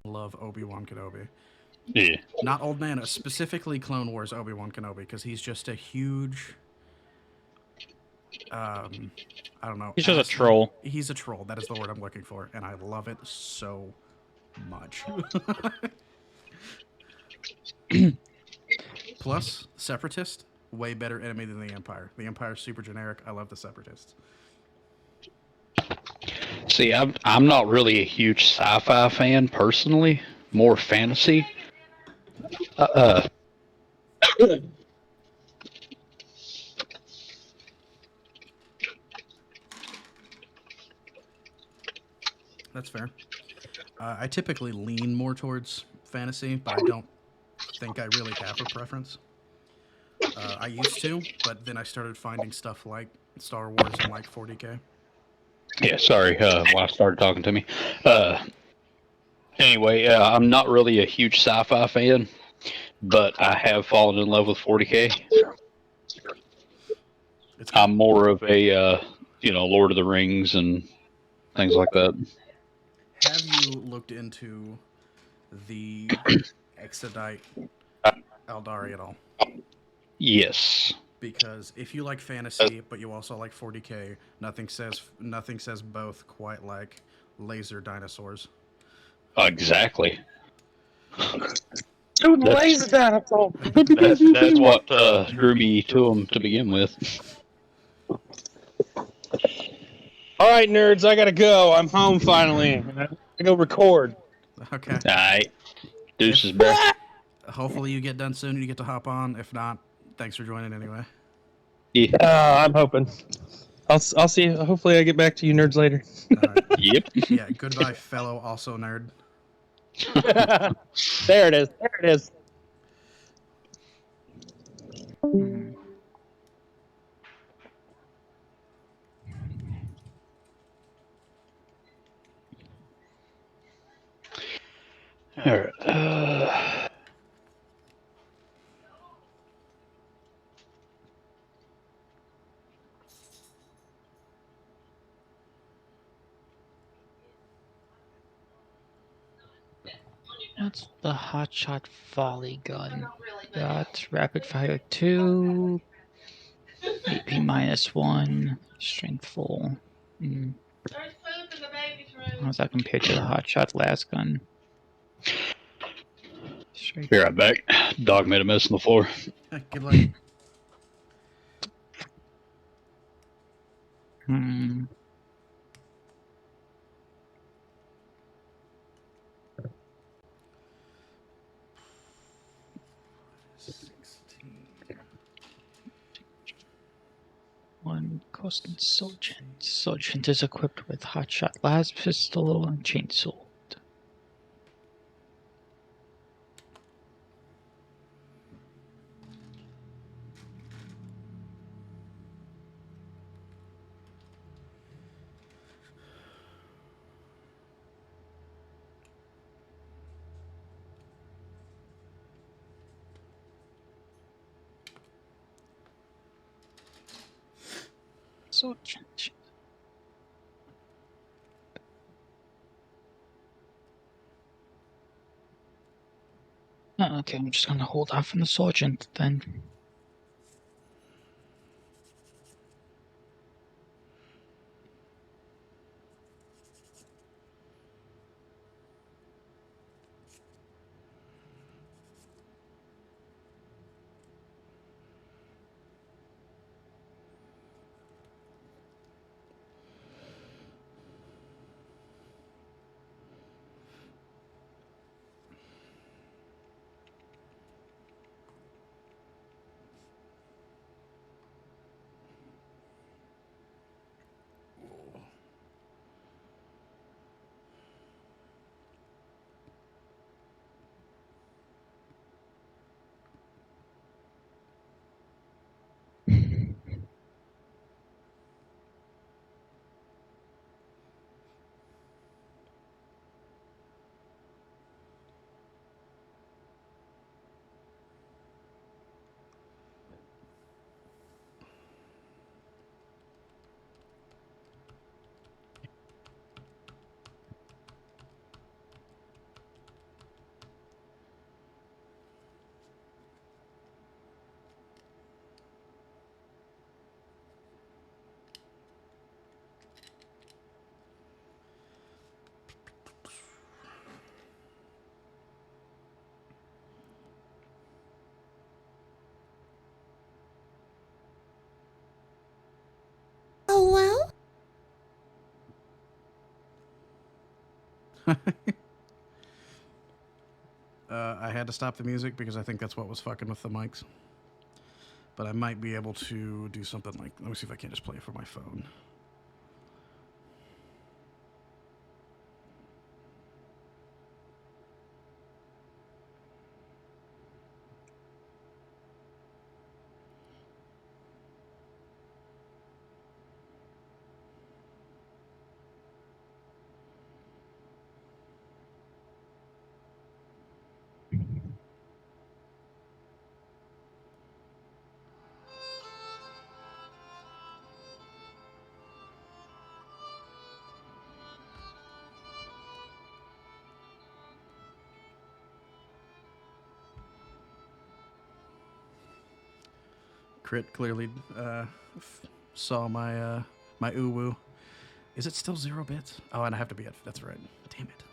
Love Obi-Wan Kenobi. Yeah. Not Old Nana, specifically Clone Wars Obi-Wan Kenobi, because he's just a huge, um, I don't know, He's just a asshole. troll. He's a troll. That is the word I'm looking for, and I love it so much. Plus, Separatist, way better enemy than the Empire. The Empire's super generic. I love the Separatists. See, I'm not really a huge sci-fi fan personally. More fantasy. Uh, That's fair. I typically lean more towards fantasy, but I don't think I really have a preference. I used to, but then I started finding stuff like Star Wars and like 40k. yeah, sorry. Wife started talking to me. Uh, anyway, I'm not really a huge sci-fi fan, but I have fallen in love with 40k. It's good. I'm more of a Lord of the Rings and things like that. Have you looked into the Exodite Eldari at all? Yes, Because if you like fantasy, but you also like 40k, nothing says both quite like laser dinosaurs. exactly. Dude, That's laser dinosaur. that's what drew me to him to begin with. All right, nerds, I gotta go. I'm home finally. I gotta go record. Okay. All right, If deuces, bro. hopefully you get done soon and you get to hop on. If not, thanks for joining anyway. Yeah. I'm hoping. I'll see. Hopefully, I get back to you nerds later. All right. Yep. Yeah. Goodbye, fellow also nerd. There it is. There it is. Hmm. All right. What's the hotshot volley gun? Got rapid fire 2, AP -1, strength full. How's that compared to the hotshot last gun? Straight. Be right back. Dog made a mess on the floor. Good luck. Hmm. One Ghost and Sergeant. Sergeant is equipped with hotshot las pistol and chainsaw. Sergeant. Oh, okay, I'm just gonna hold off on the sergeant then. I had to stop the music because I think that's what was fucking with the mics. But I might be able to do something like... Let me see if I can just play it from my phone. Crit clearly saw my my uwu. Is it still 0 bits? Oh, and I have to be at... That's right. Damn it.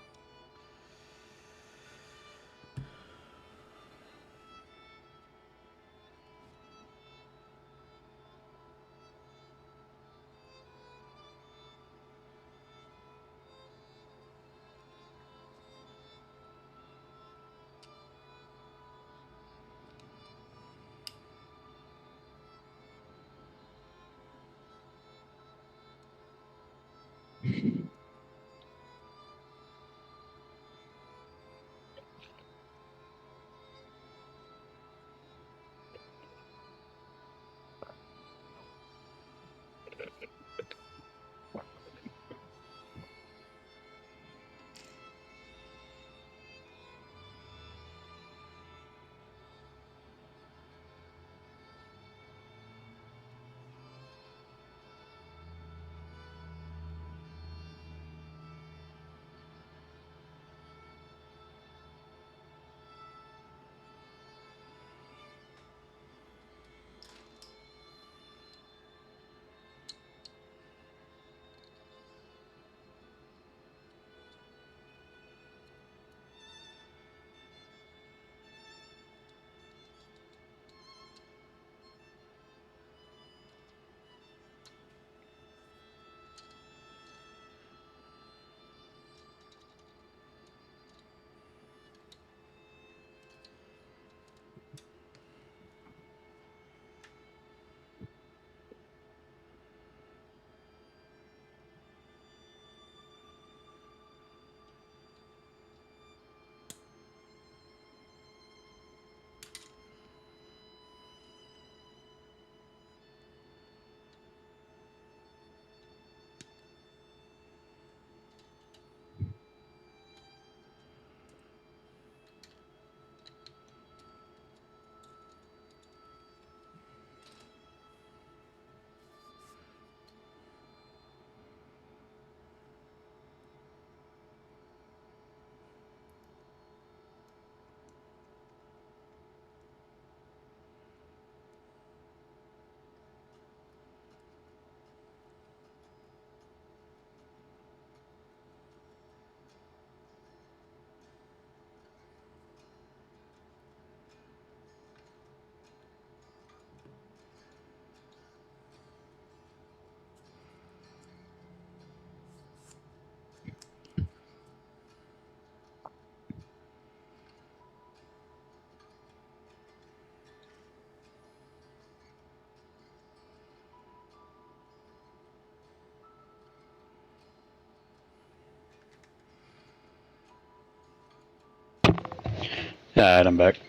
Alright, I'm back.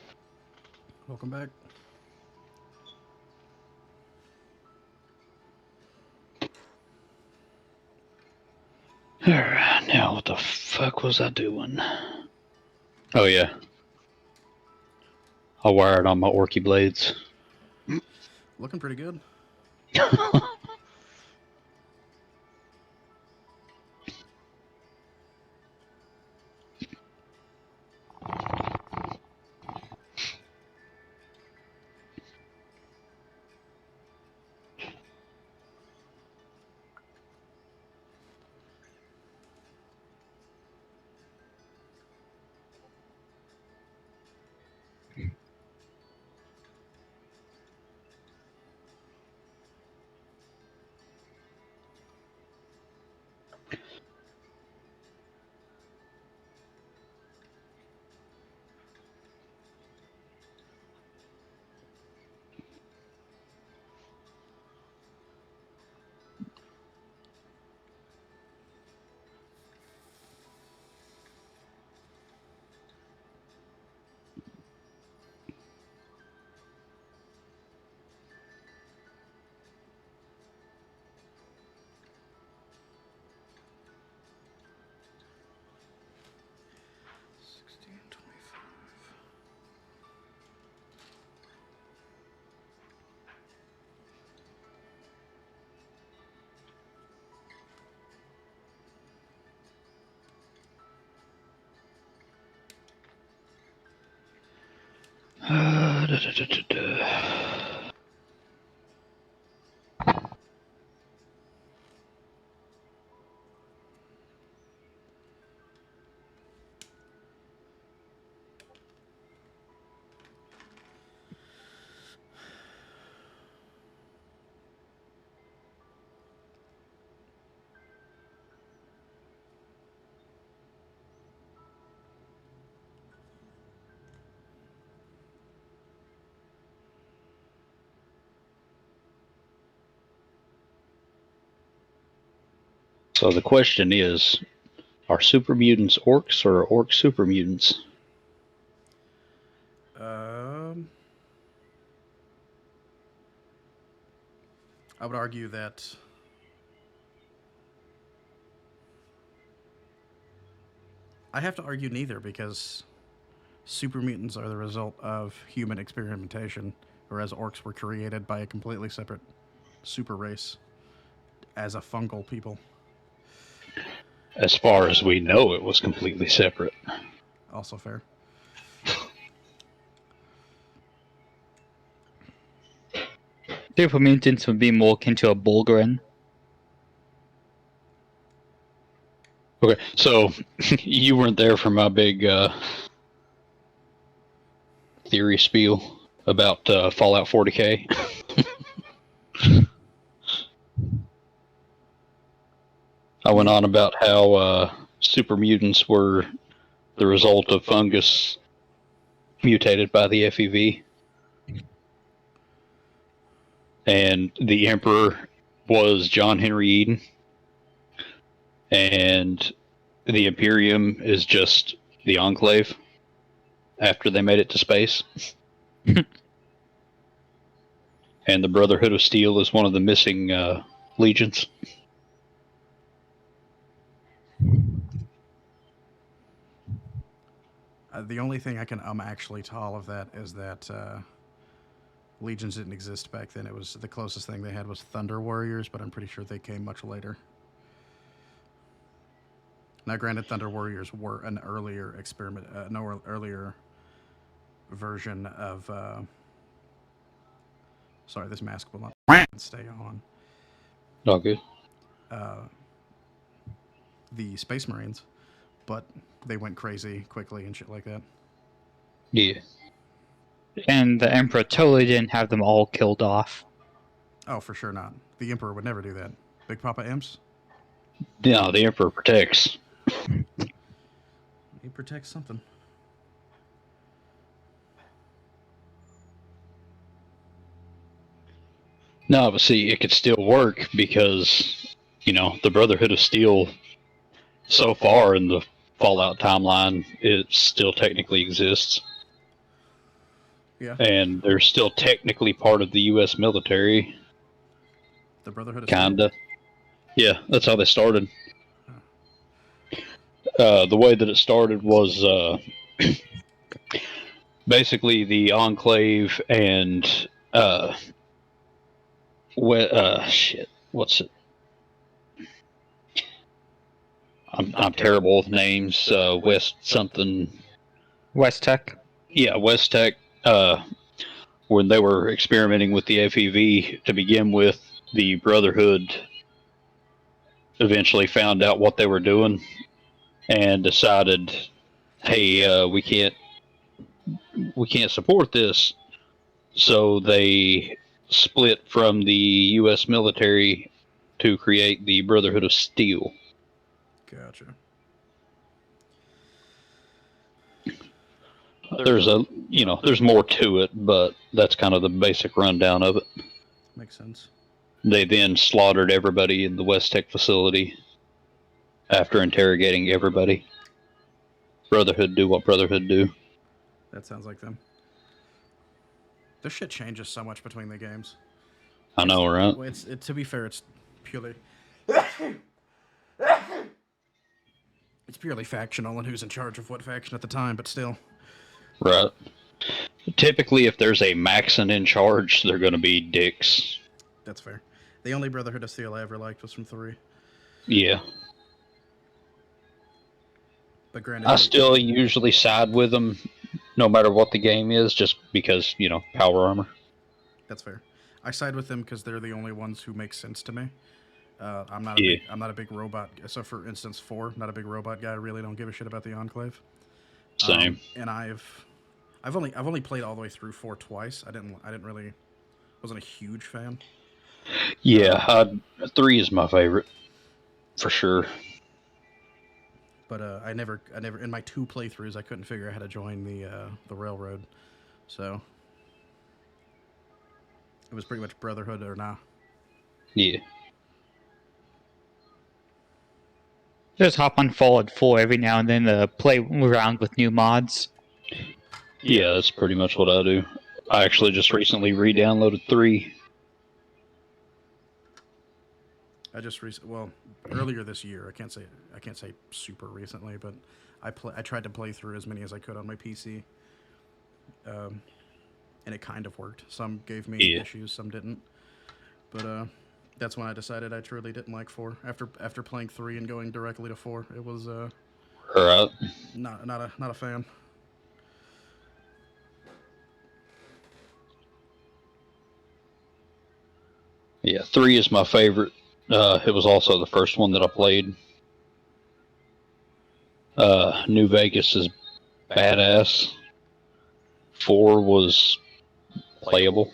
Welcome back. Alright, now what the fuck was I doing? Oh yeah. I wired on my Orky blades. Looking pretty good. Da, da, da, da, da. So the question is, are super mutants orcs or are orcs super mutants? I would argue that I have to argue neither, because super mutants are the result of human experimentation, whereas orcs were created by a completely separate super race as a fungal people. As far as we know, it was completely separate. Also fair. Super mutants would be more akin to a Bulgarin. Okay, so you weren't there for my big theory spiel about Fallout 40K. I went on about how super mutants were the result of fungus mutated by the FEV. And the Emperor was John Henry Eden. And the Imperium is just the Enclave after they made it to space. And the Brotherhood of Steel is one of the missing legions. The only thing I can actually to all of that is that legions didn't exist back then. It was the closest thing they had was Thunder Warriors, but I'm pretty sure they came much later. Now, granted, Thunder Warriors were an earlier experiment, earlier version of. Sorry, this mask will not stay on. All good. The Space Marines, but they went crazy quickly and shit like that. Yeah. And the Emperor totally didn't have them all killed off. Oh, for sure not. The Emperor would never do that. Big Papa Imps? No, the Emperor protects. He protects something. No, but see, it could still work because, the Brotherhood of Steel, so far in the Fallout timeline, it still technically exists. Yeah. And they're still technically part of the U.S. military. The Brotherhood of Kinda. Yeah, that's how they started. The way that it started was basically the Enclave and shit. What's it? I'm terrible with names. West something. West Tech. Yeah, West Tech. When they were experimenting with the FEV to begin with, the Brotherhood eventually found out what they were doing and decided, hey, we can't support this. So they split from the U.S. military to create the Brotherhood of Steel. Gotcha. There's more to it, but that's kind of the basic rundown of it. Makes sense. They then slaughtered everybody in the West Tech facility after interrogating everybody. Brotherhood do what Brotherhood do. That sounds like them. This shit changes so much between the games. I know, right? To be fair, it's purely it's purely factional and who's in charge of what faction at the time, but still. Right. Typically, if there's a Maxon in charge, they're going to be dicks. That's fair. The only Brotherhood of Steel I ever liked was from 3. Yeah. But granted, I still usually side with them no matter what the game is, just because power armor. That's fair. I side with them because they're the only ones who make sense to me. Yeah, I'm not a big robot. So for instance, 4, not a big robot guy. I really don't give a shit about the Enclave. same. And I've only played all the way through 4 twice. I didn't really wasn't a huge fan. Yeah, 3 is my favorite for sure. But I never in my 2 playthroughs I couldn't figure out how to join the railroad. So it was pretty much Brotherhood or nah. Yeah, Just hop on Fallout 4 every now and then to play around with new mods. yeah, that's pretty much what I do. I actually just recently re-downloaded 3. I just earlier this year. I can't say super recently, but I tried to play through as many as I could on my PC, and it kind of worked. Some gave me Yeah. issues, some didn't. But that's when I decided I truly didn't like 4. After playing 3 and going directly to 4, it was Right. not a fan. Yeah, 3 is my favorite. It was also the first one that I played. New Vegas is badass. 4 was playable.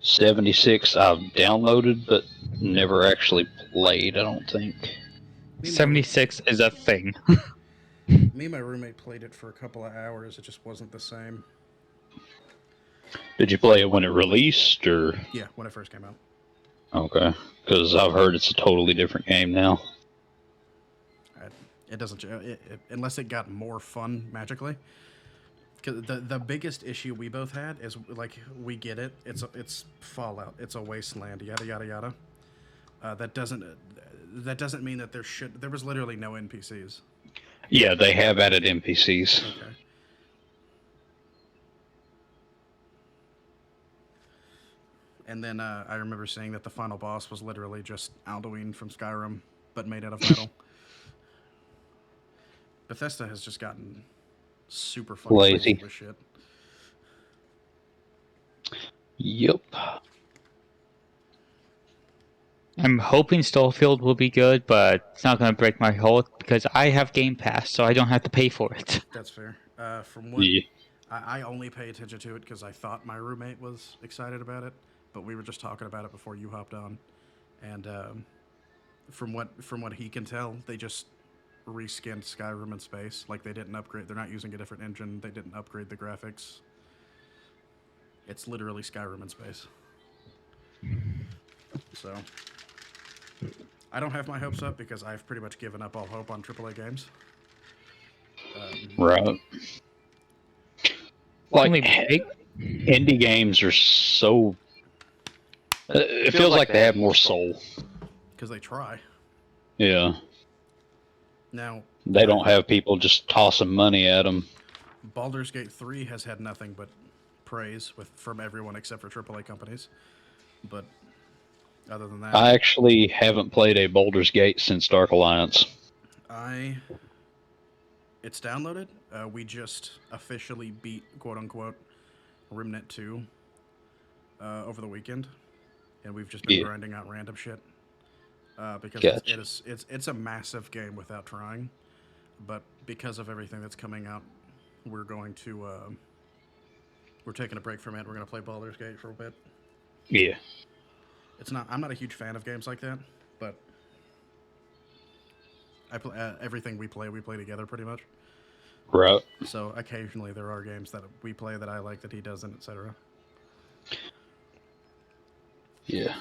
76 I've downloaded but never actually played, I don't think. Me and my 76 is a thing. Me and my roommate played it for a couple of hours. It just wasn't the same. Did you play it when it released, or? Yeah, when it first came out. Okay, because I've heard it's a totally different game now. It doesn't unless it got more fun magically. Because the biggest issue we both had is like we get it. It's Fallout. It's a wasteland. Yada yada yada. That doesn't mean that there was literally no NPCs. Yeah, they have added NPCs. Okay. And then I remember seeing that the final boss was literally just Alduin from Skyrim, but made out of metal. Bethesda has just gotten super fucking lazy with shit. Yep. I'm hoping Starfield will be good, but it's not going to break my heart because I have Game Pass, so I don't have to pay for it. That's fair. From what Yeah. I only pay attention to it because I thought my roommate was excited about it, but we were just talking about it before you hopped on, and from what he can tell, they just reskinned Skyrim in space. Like they didn't upgrade. They're not using a different engine. They didn't upgrade the graphics. It's literally Skyrim in space. So I don't have my hopes up because I've pretty much given up all hope on AAA games. Right. Like, Only big- indie games are so. It feels like they have more soul. Because they try. Yeah. Now They don't have people just tossing money at them. Baldur's Gate 3 has had nothing but praise from everyone except for AAA companies. But other than that, I actually haven't played a Baldur's Gate since Dark Alliance. It's downloaded. We just officially beat quote unquote Remnant 2 over the weekend, and we've just been grinding out random shit because it's a massive game without trying. But because of everything that's coming out, we're going to we're taking a break from it. We're going to play Baldur's Gate for a bit. Yeah. I'm not a huge fan of games like that, but I play everything we play together pretty much. Right. So occasionally there are games that we play that I like that he doesn't, etc. Yeah.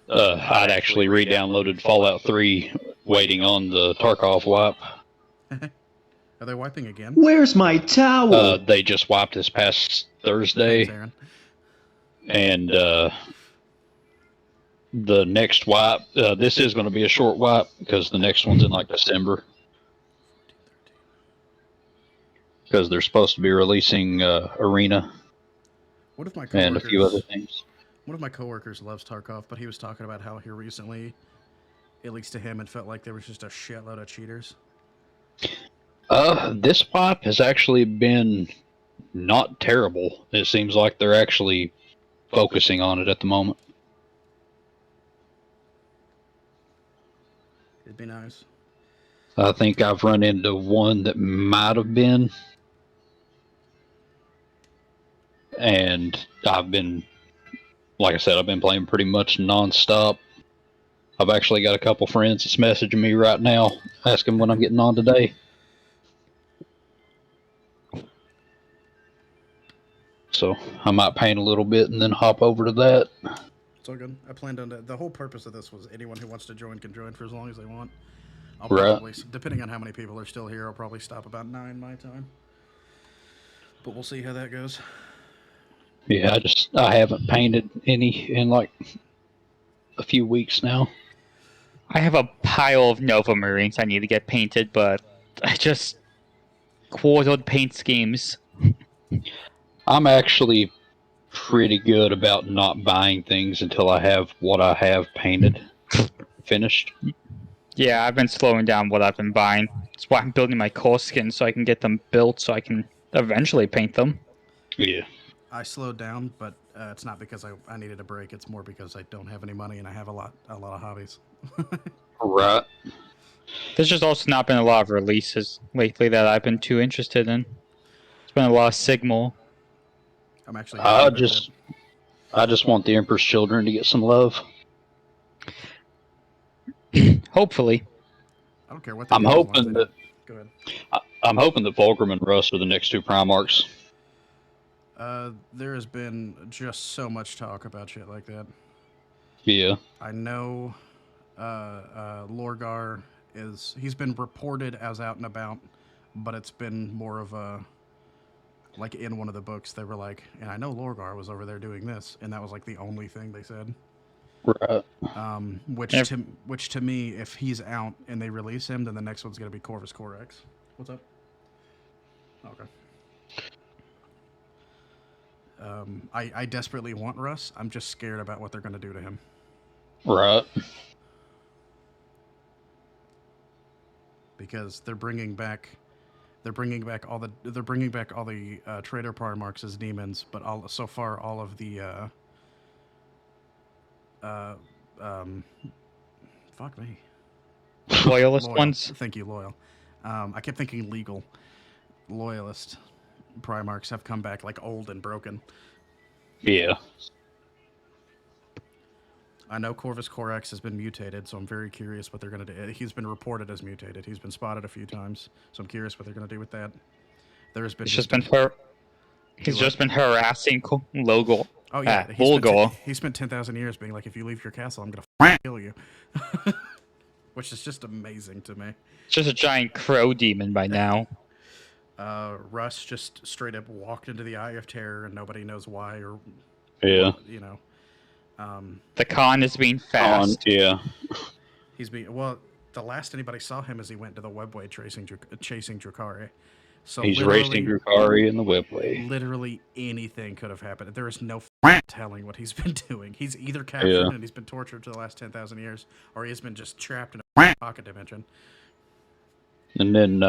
I'd actually re-downloaded Fallout 3, waiting on the Tarkov wipe. Are they wiping again? Where's my towel? They just wiped this past Thursday, Thanks, Aaron. and the next wipe. This is going to be a short wipe because the next one's in like December. Because they're supposed to be releasing Arena One of my and a few other coworkers, things. one of my coworkers loves Tarkov, but he was talking about how he recently, at least to him, it felt like there was just a shitload of cheaters. This wipe has actually been not terrible. It seems like they're actually focusing on it at the moment. It'd be nice. I think I've run into one that might have been, and I've been, like I said, I've been playing pretty much nonstop. I've actually got a couple friends that's messaging me right now, asking when I'm getting on today. So I might paint a little bit and then hop over to that. It's all good. I planned on the whole purpose of this was anyone who wants to join can join for as long as they want. I'll Right. probably, depending on how many people are still here, I'll probably stop about 9 my time. But we'll see how that goes. Yeah, I haven't painted any in like a few weeks now. I have a pile of Nova Marines I need to get painted, but I just quartered paint schemes. I'm actually pretty good about not buying things until I have what I have painted finished. Yeah, I've been slowing down what I've been buying. That's why I'm building my core skins so I can get them built so I can eventually paint them. Yeah. I slowed down, but it's not because I needed a break. It's more because I don't have any money and I have a lot of hobbies. Right. There's just also not been a lot of releases lately that I've been too interested in. It's been a lot of Sigmal. I'm actually happy about I just want the Emperor's Children to get some love. Hopefully. I don't care what they I'm do. As long as hoping they that don't. Go ahead. I'm hoping that Fulgrim and Russ are the next two Primarchs. There has been just so much talk about shit like that. Yeah. I know Lorgar he's been reported as out and about, but it's been more of a, like in one of the books they were like, and I know Lorgar was over there doing this, and that was like the only thing they said. Right. Which to me, if he's out and they release him, then the next one's gonna be Corvus Corex. What's up? Okay. I desperately want Russ. I'm just scared about what they're gonna do to him. Right. Because they're bringing back all the Trader Primarchs as demons, but so far all of the fuck me. Loyalist Loyal. ones. Thank you, loyal. I kept thinking legal. Loyalist Primarchs have come back like old and broken. Yeah. I know Corvus Corex has been mutated, so I'm very curious what they're going to do. He's been reported as mutated. He's been spotted a few times, so I'm curious what they're going to do with that. There's been He's just been harassing Logo. Oh yeah, he spent 10,000 years being like, if you leave your castle, I'm gonna kill you, which is just amazing to me. It's just a giant crow demon by now. Russ just straight up walked into the Eye of Terror, and nobody knows why or Yeah. you know. The Khan is being fast. Yeah. He's being the last anybody saw him is he went to the webway chasing Drukhari. So He's racing Drukhari in the webway. Literally anything could have happened. There is no telling what he's been doing. He's either captured and he's been tortured for the last 10,000 years, or he has been just trapped in a pocket dimension. And then,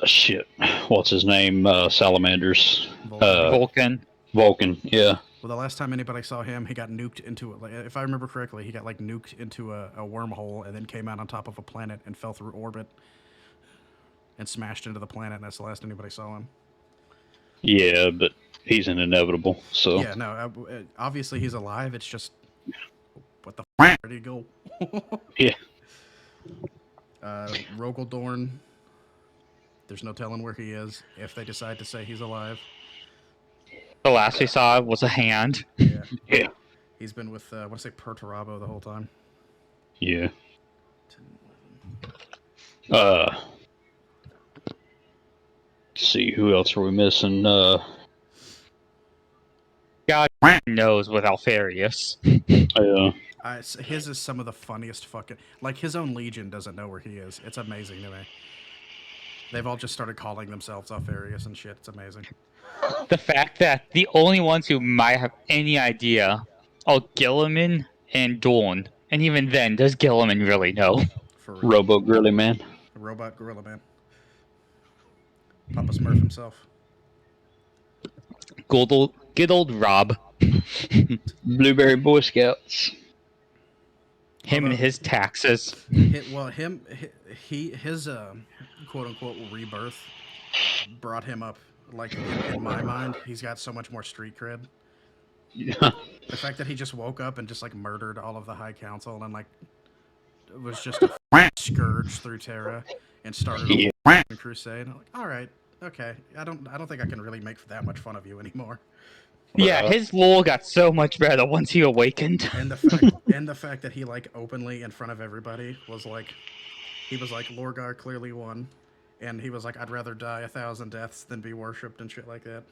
shit, what's his name? Salamanders. Vulcan. Vulcan, yeah. Well, the last time anybody saw him, he got nuked into it. Like, if I remember correctly, he got like nuked into a wormhole and then came out on top of a planet and fell through orbit and smashed into the planet. And that's the last anybody saw him. Yeah, but he's an inevitable. So yeah, no, obviously he's alive. It's just what the where did he go? yeah. Rogaldorn. There's no telling where he is if they decide to say he's alive. The last we saw was a hand. Yeah. Yeah. He's been with, I want to say Perturabo the whole time. Yeah. 10, Let's see, who else are we missing? God knows with Alfarius. his is some of the funniest fucking... Like, his own Legion doesn't know where he is. It's amazing to me. They've all just started calling themselves Alfarius and shit. It's amazing. The fact that the only ones who might have any idea are Gilliman and Dawn. And even then, does Gilliman really know? For real. Robo Grilly Man. The robot gorilla man. Papa Smurf himself. Good old Rob. Blueberry Boy Scouts. Him and Although- his taxes. His quote unquote rebirth brought him up. Like in my mind, he's got so much more street cred. Yeah. The fact that he just woke up and just like murdered all of the High Council and like was just a scourge through Terra and started a Yeah. crusade. I'm like, all right, okay. I don't think I can really make that much fun of you anymore. Yeah, his lore got so much better once he awakened. And the fact that he like openly in front of everybody was like, he was like, Lorgar clearly won, and he was like, I'd rather die 1,000 deaths than be worshipped and shit like that.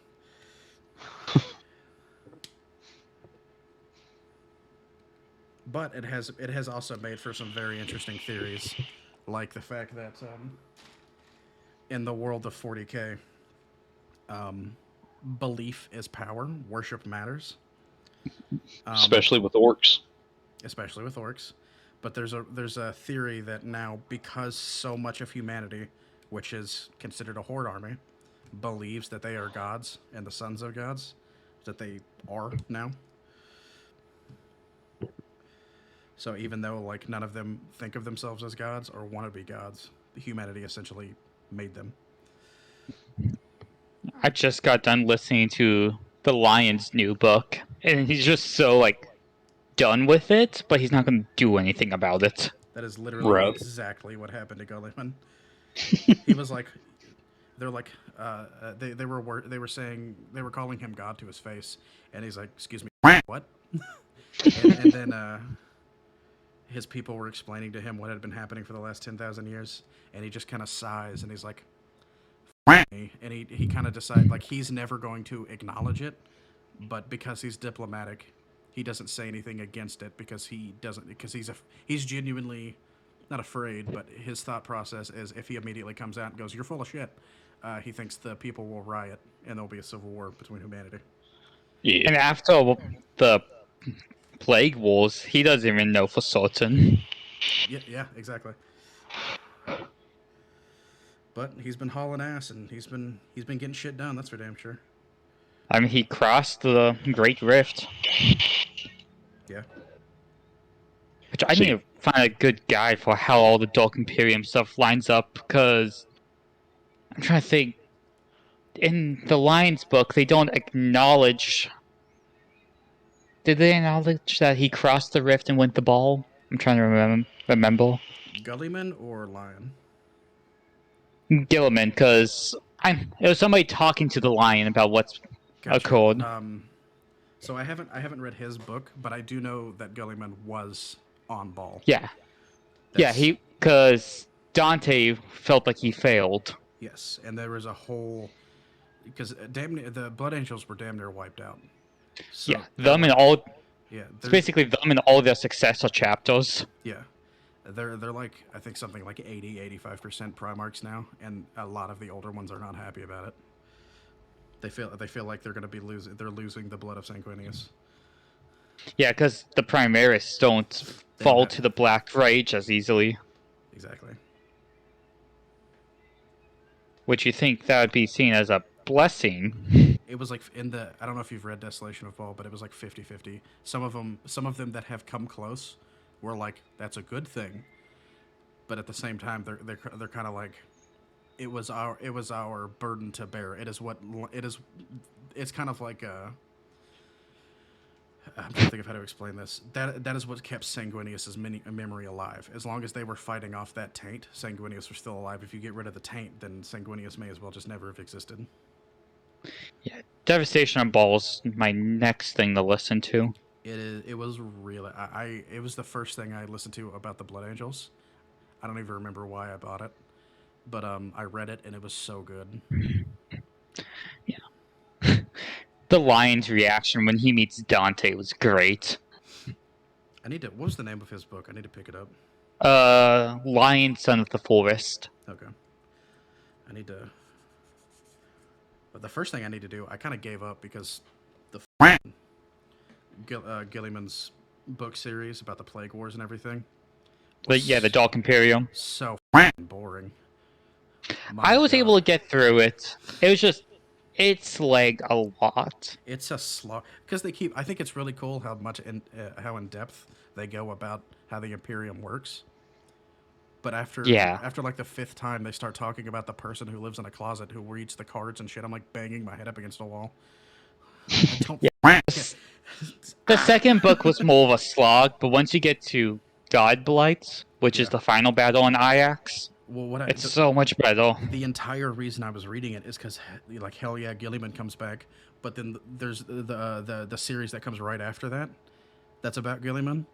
But it has also made for some very interesting theories, like the fact that in the world of 40K, belief is power, worship matters. Especially with orcs. Especially with orcs. But there's a theory that now, because so much of humanity, which is considered a horde army, believes that they are gods and the sons of gods, that they are now. So even though like none of them think of themselves as gods or want to be gods, humanity essentially made them. I just got done listening to the Lion's new book, and he's just so like done with it, but he's not going to do anything about it. That is literally Right. exactly what happened to Gulliman. He was like, they're like, they were saying, they were calling him God to his face, and he's like, excuse me, what? and then his people were explaining to him what had been happening for the last 10,000 years, and he just kind of sighs, and he's like, me. And he kind of decides, like, he's never going to acknowledge it, but because he's diplomatic, he doesn't say anything against it because he's genuinely not afraid, but his thought process is if he immediately comes out and goes, "You're full of shit," he thinks the people will riot and there'll be a civil war between humanity. Yeah. And after the Plague Wars, he doesn't even know for certain. Yeah, exactly. But he's been hauling ass and he's been getting shit done. That's for damn sure. I mean, he crossed the Great Rift. Yeah. Which I need to find a good guide for how all the Dark Imperium stuff lines up, because I'm trying to think. In the Lion's book, they don't acknowledge. Did they acknowledge that he crossed the rift and went the ball? I'm trying to remember. Gullyman or Lion? Gilliman, because it was somebody talking to the lion about what's occurred. So I haven't read his book, but I do know that Gullyman was on ball. Yeah. That's- Yeah, because Dante felt like he failed. Yes, and there was a whole because the Blood Angels were damn near wiped out. So Yeah, them and all. Yeah, It's basically them and all their successor chapters. yeah. They're like I think something like 85% Primarchs now, and a lot of the older ones are not happy about it. They feel like they're going to be losing the blood of Sanguinius. Yeah, because the Primaris don't fall to the Black Rage as easily. Exactly. Which you think that would be seen as a blessing. It was like I don't know if you've read Desolation of Ball, but it was like 50-50. Some of them that have come close were like, that's a good thing. But at the same time, they're kind of like, it was our burden to bear. It's kind of like I'm trying to think of how to explain this. That is what kept Sanguinius' memory alive. As long as they were fighting off that taint, Sanguinius was still alive. If you get rid of the taint, then Sanguinius may as well just never have existed. Yeah, Devastation on Balls, my next thing to listen to. It was really it was the first thing I listened to about the Blood Angels. I don't even remember why I bought it, but I read it and it was so good. Yeah. The lion's reaction when he meets Dante was great. What was the name of his book? I need to pick it up. Lion, Son of the Forest. Okay. I need to. But the first thing I need to do, I kind of gave up because the Gilliman's book series about the Plague Wars and everything The Dark Imperium. So f***ing boring. I was God. able to get through it. It was just, it's lagged a lot. It's a slog because they keep. I think it's really cool how much how in depth they go about how the Imperium works. But after like the 5th time, they start talking about the person who lives in a closet who reads the cards and shit. I'm like banging my head up against a wall. I don't. The second book was more of a slog, but once you get to God Blights, which is the final battle in Ajax, Well, it's so much better. The entire reason I was reading it is because, like, hell yeah, Gilliman comes back. But then there's the series that comes right after that. That's about Gilliman.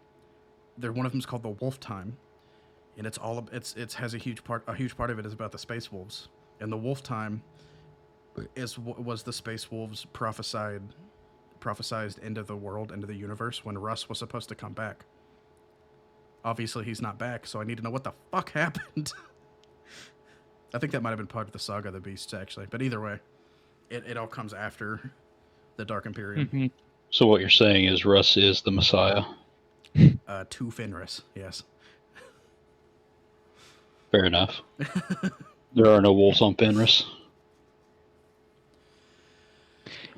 One of them is called the Wolf Time, and it has a huge part. A huge part of it is about the Space Wolves, and the Wolf Time was the Space Wolves prophesied end of the world, end of the universe when Russ was supposed to come back. Obviously, he's not back, so I need to know what the fuck happened. I think that might have been part of the Saga of the Beasts, actually. But either way, it all comes after the Dark Imperium. Mm-hmm. So what you're saying is Russ is the Messiah? To Fenris, yes. Fair enough. There are no wolves on Fenris.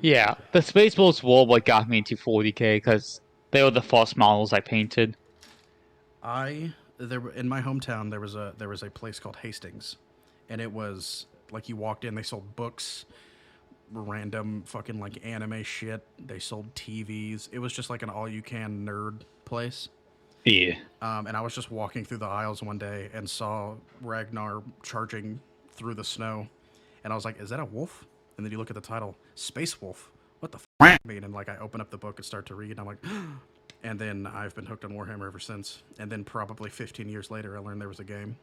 Yeah, the Spaceballs were what got me into 40k because they were the first models I painted. In my hometown there was a place called Hastings, and it was like you walked in, they sold books, random fucking like anime shit. They sold TVs. It was just like an all-you-can nerd place. Yeah. And I was just walking through the aisles one day and saw Ragnar charging through the snow, and I was like, "Is that a wolf?" And then you look at the title, Space Wolf. What the f*** mean? And like I open up the book and start to read, and I'm like, and then I've been hooked on Warhammer ever since. And then probably 15 years later, I learned there was a game.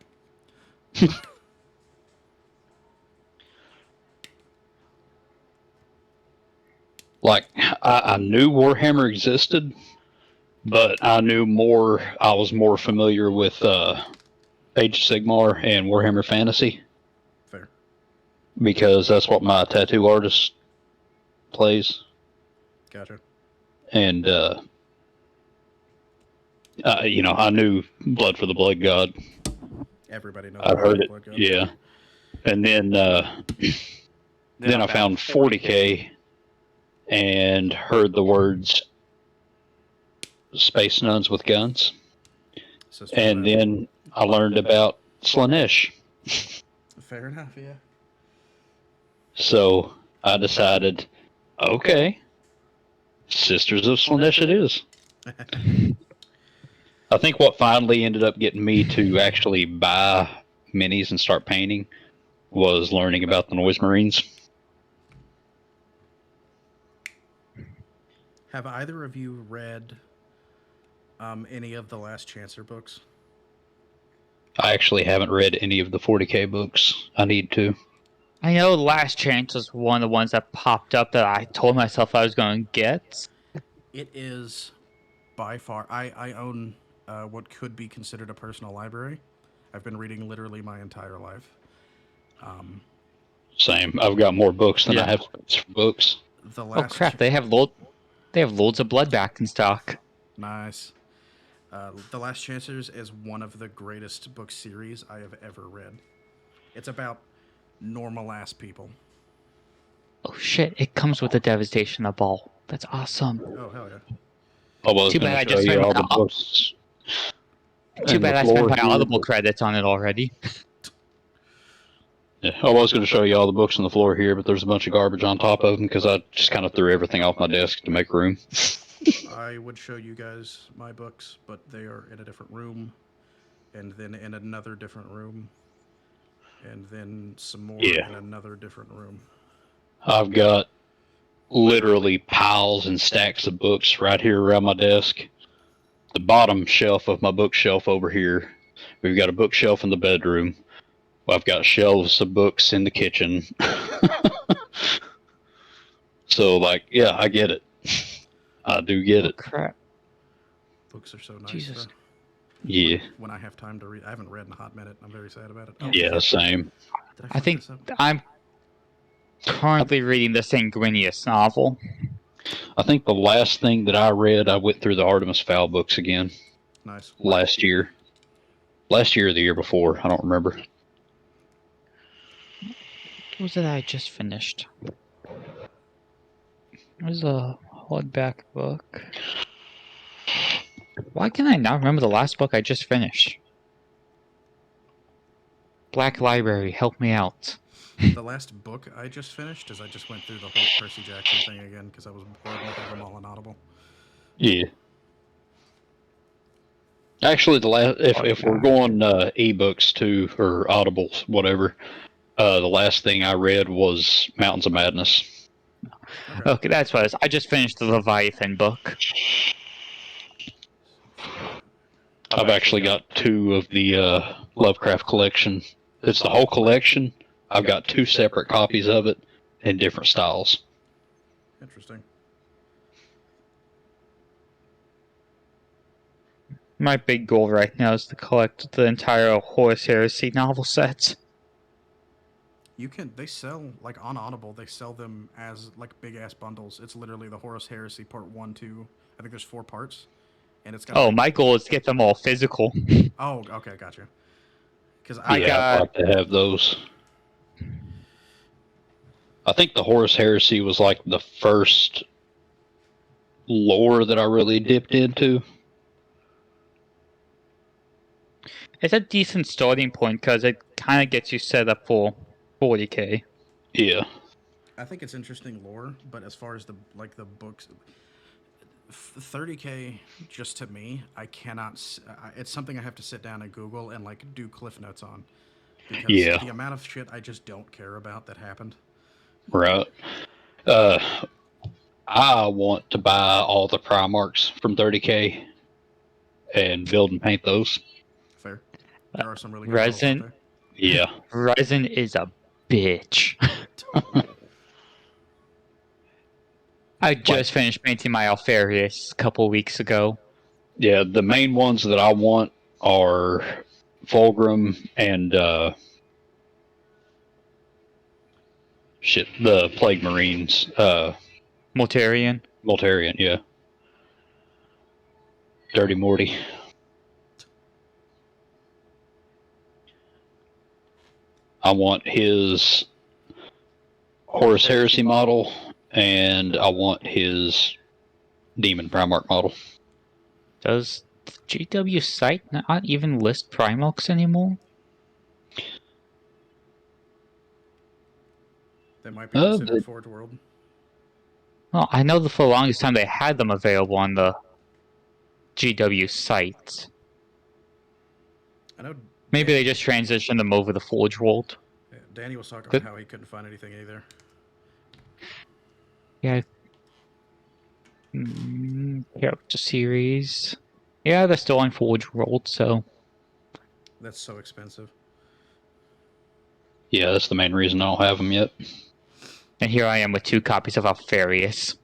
Like, I knew Warhammer existed, but I was more familiar with Age of Sigmar and Warhammer Fantasy. Fair. Because that's what my tattoo artist plays. Gotcha. And, I knew Blood for the Blood God. Everybody knows. I heard it, Blood God. yeah. And then, then I found 40K and heard the words Space Nuns with Guns. And then I learned about Slanesh. Fair enough, yeah. So I decided, okay, Sisters of Slanesh it is. I think what finally ended up getting me to actually buy minis and start painting was learning about the Noise Marines. Have either of you read any of the Last Chancer books? I actually haven't read any of the 40K books. I need to. I know Last Chance was one of the ones that popped up that I told myself I was going to get. It is by far... I own what could be considered a personal library. I've been reading literally my entire life. Same. I've got more books than I have books. Oh crap! They have loads of Bloodback in stock. Nice. The Last Chancers is one of the greatest book series I have ever read. It's about normal ass people. Oh shit! It comes with a Devastation of Ball. That's awesome. Oh hell yeah! Too bad I just read all the books. Too bad I spent my Audible credits on it already. Yeah, I was going to show you all the books on the floor here, but there's a bunch of garbage on top of them because I just kind of threw everything off my desk to make room. I would show you guys my books, but they are in a different room, and then in another different room, and then some more in another different room. I've got literally piles and stacks of books right here around my desk. The bottom shelf of my bookshelf over here. We've got a bookshelf in the bedroom. I've got shelves of books in the kitchen. So, like, yeah, I get it. I do get it. Crap. Books are so nice. Jesus. Yeah. When I have time to read, I haven't read in a hot minute. I'm very sad about it. Yeah, same. I think I'm currently reading the Sanguinius novel. I think the last thing that I read, I went through the Artemis Fowl books again. Nice. Last year. Last year or the year before, I don't remember. What was it I just finished? It was a hardback book. Why can I not remember the last book I just finished? Black Library, help me out. The last book I just finished is I just went through the whole Percy Jackson thing again because I was bored and have them all on Audible. Yeah. Actually, the last if we're going ebooks too or audibles, whatever, the last thing I read was Mountains of Madness. Okay, that's what it is. I just finished the Leviathan book. I've actually got 2 of the Lovecraft collection. It's the whole collection. I've got 2 separate copies of it in different styles. Interesting. My big goal right now is to collect the entire Horus Heresy novel set. They sell, like on Audible, they sell them as like big ass bundles. It's literally the Horus Heresy part 1, 2. I think there's 4 parts. And it's got. Oh, like, my goal is to get them all physical. Oh, okay, gotcha. Because I'd like to have those. I think the Horus Heresy was like the first lore that I really dipped into. It's a decent starting point because it kind of gets you set up for 40k. Yeah. I think it's interesting lore, but as far as the books, 30k just to me, I cannot. It's something I have to sit down and Google and like do cliff notes on, because Yeah. the amount of shit I just don't care about that happened. Right. I want to buy all the Primarchs from 30k and build and paint those. Fair. There are some really good models out Resin, there. Yeah. Resin is a bitch. I just finished painting my Alfarius a couple weeks ago. Yeah, the main ones that I want are Fulgrim and the Plague Marines. Mortarion. Moltarian, yeah. Dirty Morty. I want his Horus Heresy model, and I want his Demon Primarch model. Does the GW site not even list Primarchs anymore? They might be considered But- Forge World. Well, I know that for the longest time they had them available on the GW site. I know. Maybe they just transitioned them over to Forge World. Danny was talking Good. about how he couldn't find anything either. Yeah. Character series. Yeah, they're still on Forge World, so. That's so expensive. Yeah, that's the main reason I don't have them yet. And here I am with 2 copies of Alfarius.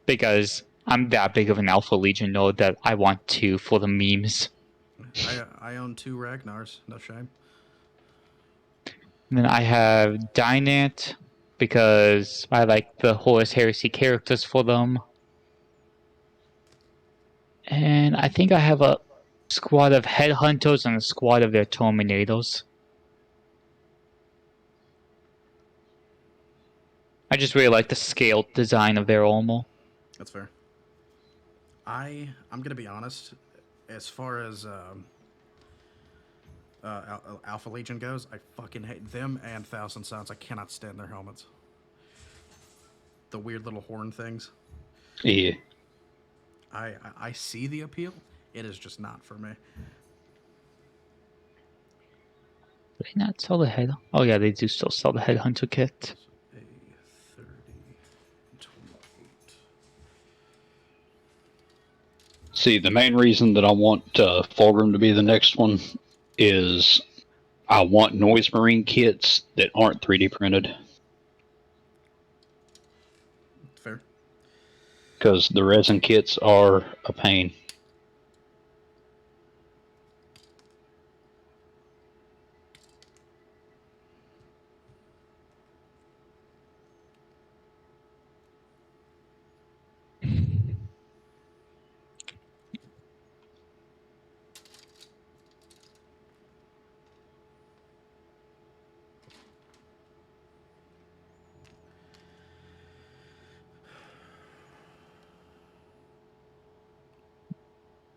Because I'm that big of an Alpha Legion node that I want 2 for the memes. I own 2 Ragnars. No shame. And then I have Dynant because I like the Horus Heresy characters for them. And I think I have a squad of Headhunters and a squad of their Terminators. I just really like the scaled design of their armor. That's fair. I'm gonna be honest. As far as Alpha Legion goes, I fucking hate them and Thousand Sons. I cannot stand their helmets. The weird little horn things. Yeah. I see the appeal. It is just not for me. Do they not sell the head? Oh yeah, they do still sell the Headhunter kit. A 30, 28. See, the main reason that I want Fulgrim to be the next one is I want Noise Marine kits that aren't 3D printed. Fair. Because the resin kits are a pain.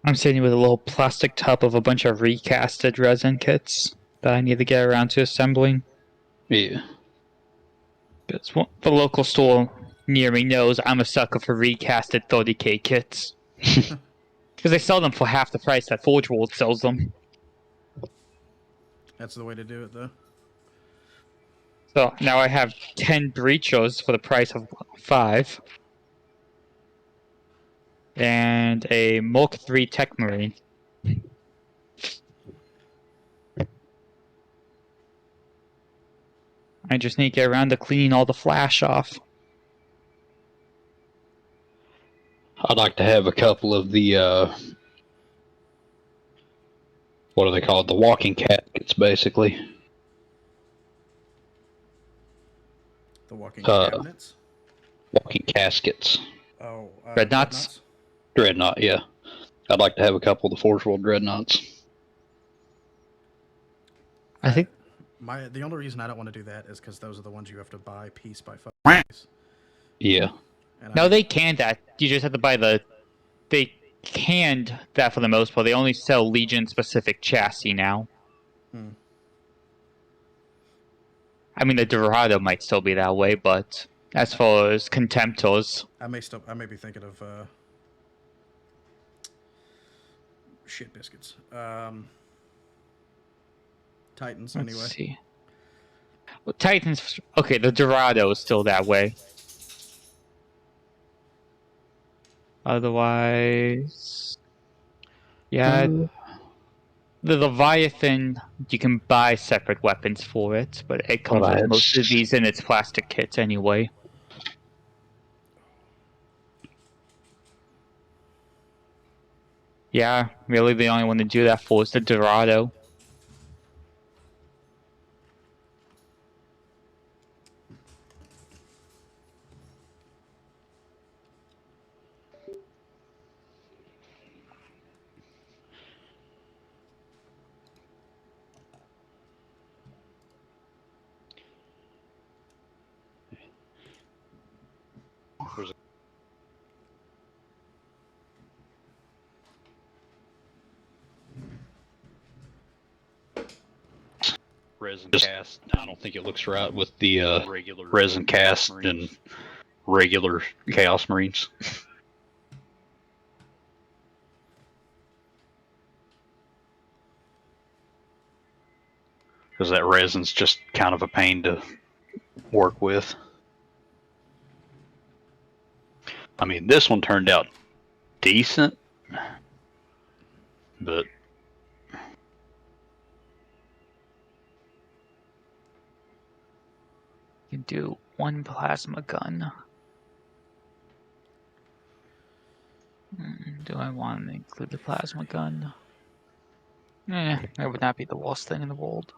I'm sitting with a little plastic tub of a bunch of recasted resin kits that I need to get around to assembling. Yeah. Because the local store near me knows I'm a sucker for recasted 30k kits. Because they sell them for half the price that Forge World sells them. That's the way to do it, though. So now I have 10 breachers for the price of 5. And a Mark 3 Tech Marine. I just need to get around to cleaning all the flash off. I'd like to have a couple of the what are they called? The walking caskets, basically. The walking Uh, cabinets. Walking caskets. Oh, Dreadnoughts? Dreadnought, yeah. I'd like to have a couple of the Forge World Dreadnoughts. I think The only reason I don't want to do that is because those are the ones you have to buy piece by piece. Yeah. And no, they canned that. You just have to buy the. They canned that for the most part. They only sell Legion specific chassis now. Hmm. I mean, the Dorado might still be that way, but as far as Contemptors, I may be thinking of shit biscuits. Titans, let's anyway. see. Well, Titans. Okay, the Dorado is still that way. Otherwise, yeah, the Leviathan, you can buy separate weapons for it, but it comes with most of these in its plastic kits anyway. Yeah, really the only one to do that for is the Dorado. Resin cast. I don't think it looks right with the regular resin cast and regular Chaos Marines. Because that resin's just kind of a pain to work with. I mean, this one turned out decent, but You can do one plasma gun. Do I want to include the plasma gun? That would not be the worst thing in the world.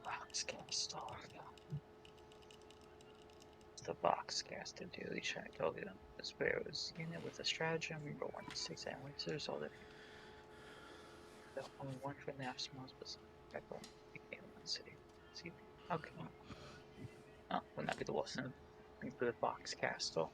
Boxcast. The Boxcaster daily check. Oh, yeah. The Sparrows unit with a stratagem. We roll 1d6 and winters. All the only one for the small specific. Became one city. See? Okay. Oh, wouldn't that be the worst thing looking for the Fox Castle.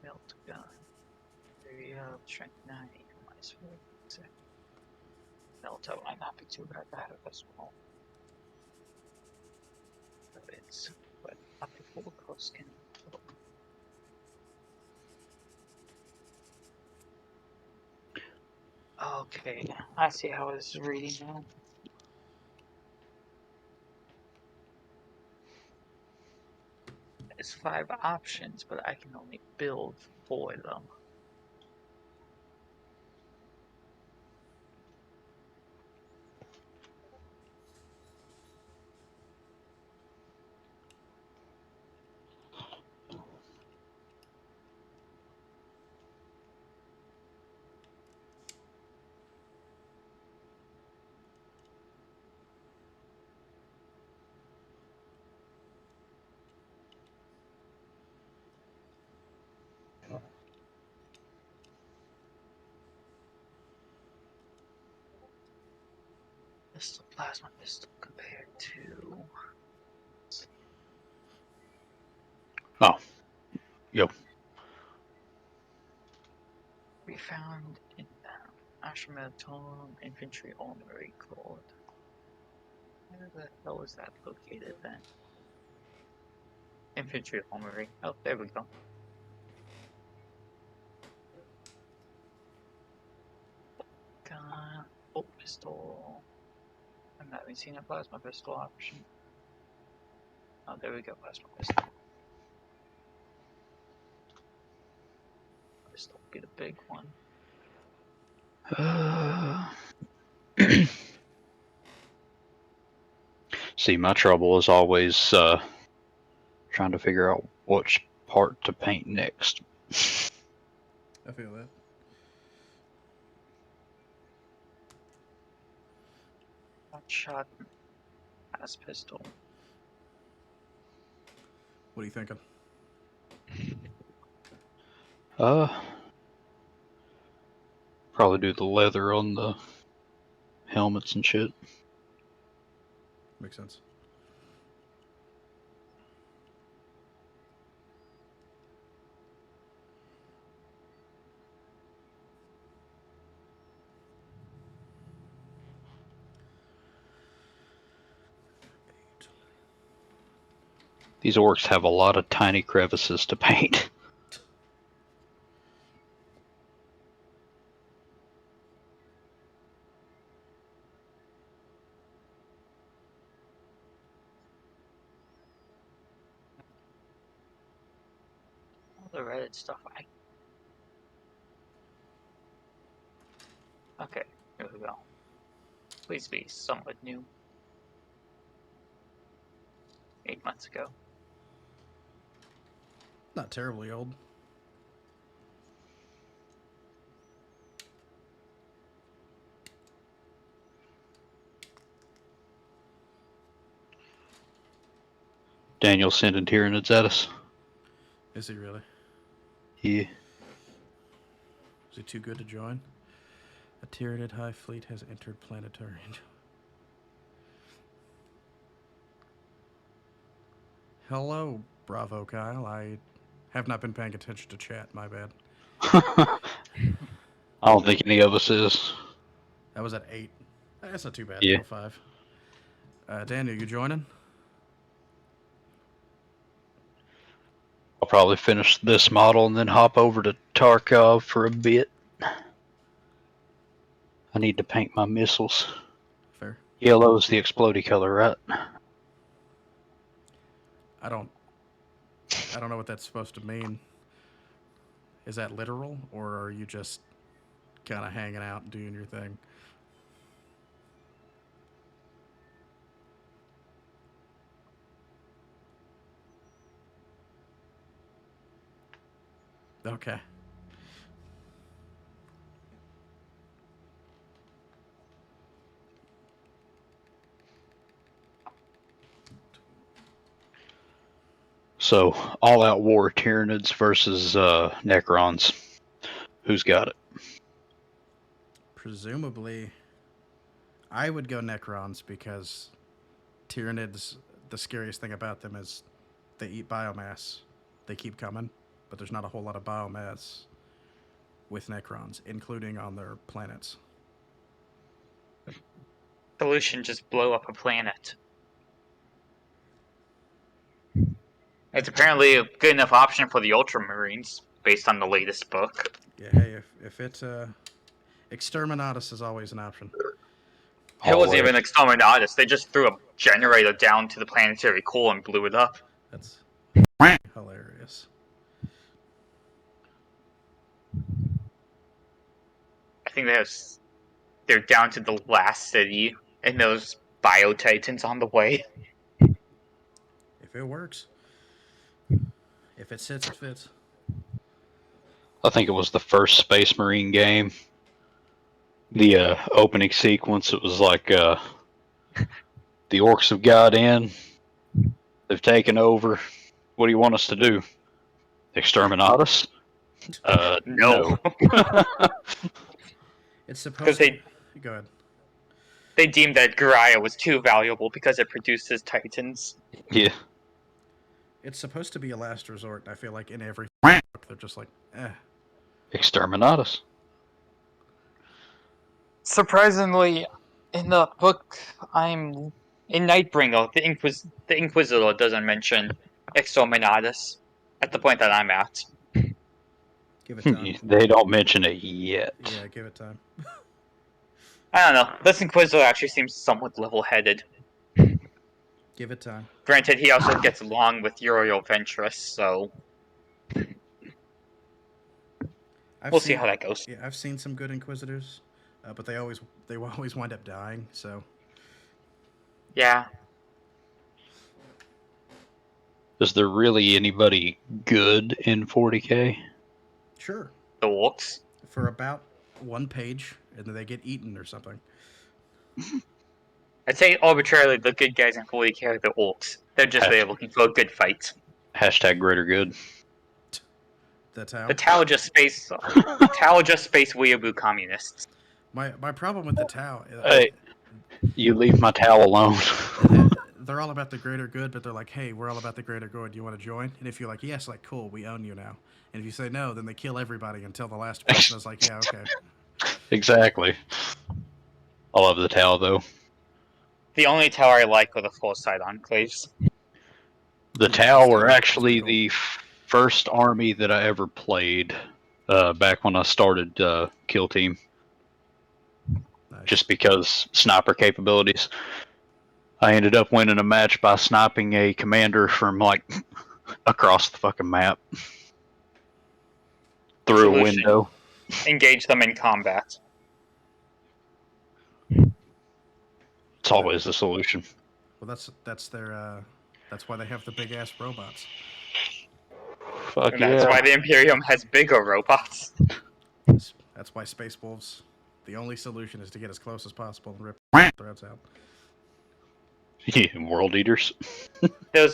Melt gun. Area of strength 9, minus 4. Delta might not be too bad as well. But up to full close can. Okay, I see how it's reading now. There's 5 options, but I can only build 4 of them. Pistol, plasma pistol compared to. Oh. Yo. We found in Ashmeton Infantry Armory Code. Where the hell is that located then? Infantry Armory. Oh, there we go. Gun. Oh, pistol. I'm not even seeing a plasma pistol option. Oh, there we go, plasma pistol. Pistol will be the big one. See, my trouble is always trying to figure out which part to paint next. I feel that. One shot. As pistol. What are you thinking? Probably do the leather on the helmets and shit. Makes sense. These orcs have a lot of tiny crevices to paint. All the Reddit stuff. Okay, here we go. Please be somewhat new. 8 months ago. Not terribly old. Daniel sending Tyranids at us. Is he really? Yeah. Is he too good to join? A Tyranid High Fleet has entered planetary. Hello, Bravo Kyle. I have not been paying attention to chat, my bad. I don't think any of us is. That was at 8. That's not too bad, Yeah. 8:05. Daniel, you joining? I'll probably finish this model and then hop over to Tarkov for a bit. I need to paint my missiles. Fair. Yellow is the explodey color, right? I don't know what that's supposed to mean. Is that literal, or are you just kind of hanging out and doing your thing? Okay. So, all-out war, Tyranids versus Necrons. Who's got it? Presumably, I would go Necrons because Tyranids, the scariest thing about them is they eat biomass. They keep coming, but there's not a whole lot of biomass with Necrons, including on their planets. Solution: just blow up a planet. It's apparently a good enough option for the Ultramarines, based on the latest book. Yeah, hey, if it Exterminatus is always an option. It wasn't Always. even Exterminatus. They just threw a generator down to the planetary core and blew it up. That's hilarious. I think they're down to the last city, and those Bio-Titans on the way. If it works. If it sits, it fits. I think it was the first Space Marine game. The opening sequence, it was like the orcs have got in. They've taken over. What do you want us to do? Exterminate us? No. It's Because supposed to. Go ahead. they deemed that Gariah was too valuable because it produces Titans. Yeah. It's supposed to be a last resort. I feel like in every book they're just like, Exterminate us. Surprisingly, in the book, I'm in Nightbringer. The Inquisitor doesn't mention Exterminatus at the point that I'm at. give it time. They don't mention it yet. Yeah, give it time. I don't know. This Inquisitor actually seems somewhat level-headed. Give it time. Granted, he also gets along with Uriel Ventress, so we'll see how that goes. Yeah, I've seen some good Inquisitors, but they always wind up dying. So Yeah. Is there really anybody good in 40k? sure, The Orcs. for about one page, and then they get eaten or something. I'd say arbitrarily the good guys in 40k are the Orcs. They're just there looking for a good fight. Hashtag greater good. The Tau. The Tau just space weeaboo communists. My problem with the Tau. Hey, you leave my towel alone. They're all about the greater good, but they're like, hey, we're all about the greater good. Do you want to join? And if you're like, yes, like, cool, we own you now. And if you say no, then they kill everybody until the last person is like, yeah, okay. Exactly. I love the towel though. The only Tau I like are the Foresight Enclaves. The Yeah, Tau that's were pretty actually cool. the first army that I ever played back when I started Kill Team. Nice. Just because sniper capabilities. I ended up winning a match by sniping a commander from like across the fucking map through a Solution. window. Engage them in combat. It's always the solution. Well, that's their that's why they have the big ass robots. Fuck And that's why the Imperium has bigger robots. That's why Space Wolves. The only solution is to get as close as possible and rip their throats out. Yeah, world eaters. There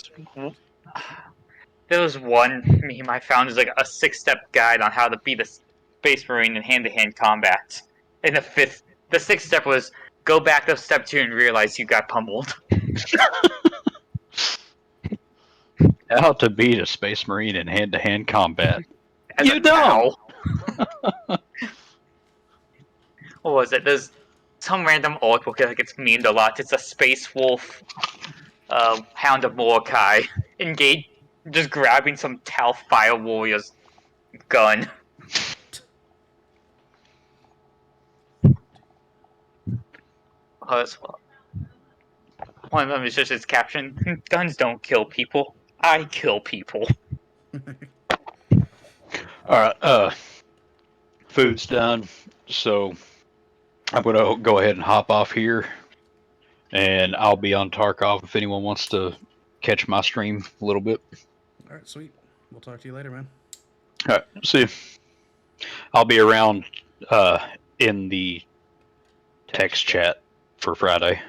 was one meme I found is like a 6-step guide on how to beat a Space Marine in hand-to-hand combat. And the 6th step was go back to step 2 and realize you got pummeled. How to beat a Space Marine in hand-to-hand combat. As You a don't! Tau. What was it? There's some random artwork that gets memed a lot. It's a Space Wolf, Hound of Molokai, engage, just grabbing some Tau Fire Warrior's gun. Oh, that's one of them is just his caption: "Guns don't kill people. I kill people." Alright, food's done, so I'm gonna go ahead and hop off here, and I'll be on Tarkov if anyone wants to catch my stream a little bit. All right, sweet. We'll talk to you later, man. All right. See, I'll be around in the text chat for Friday.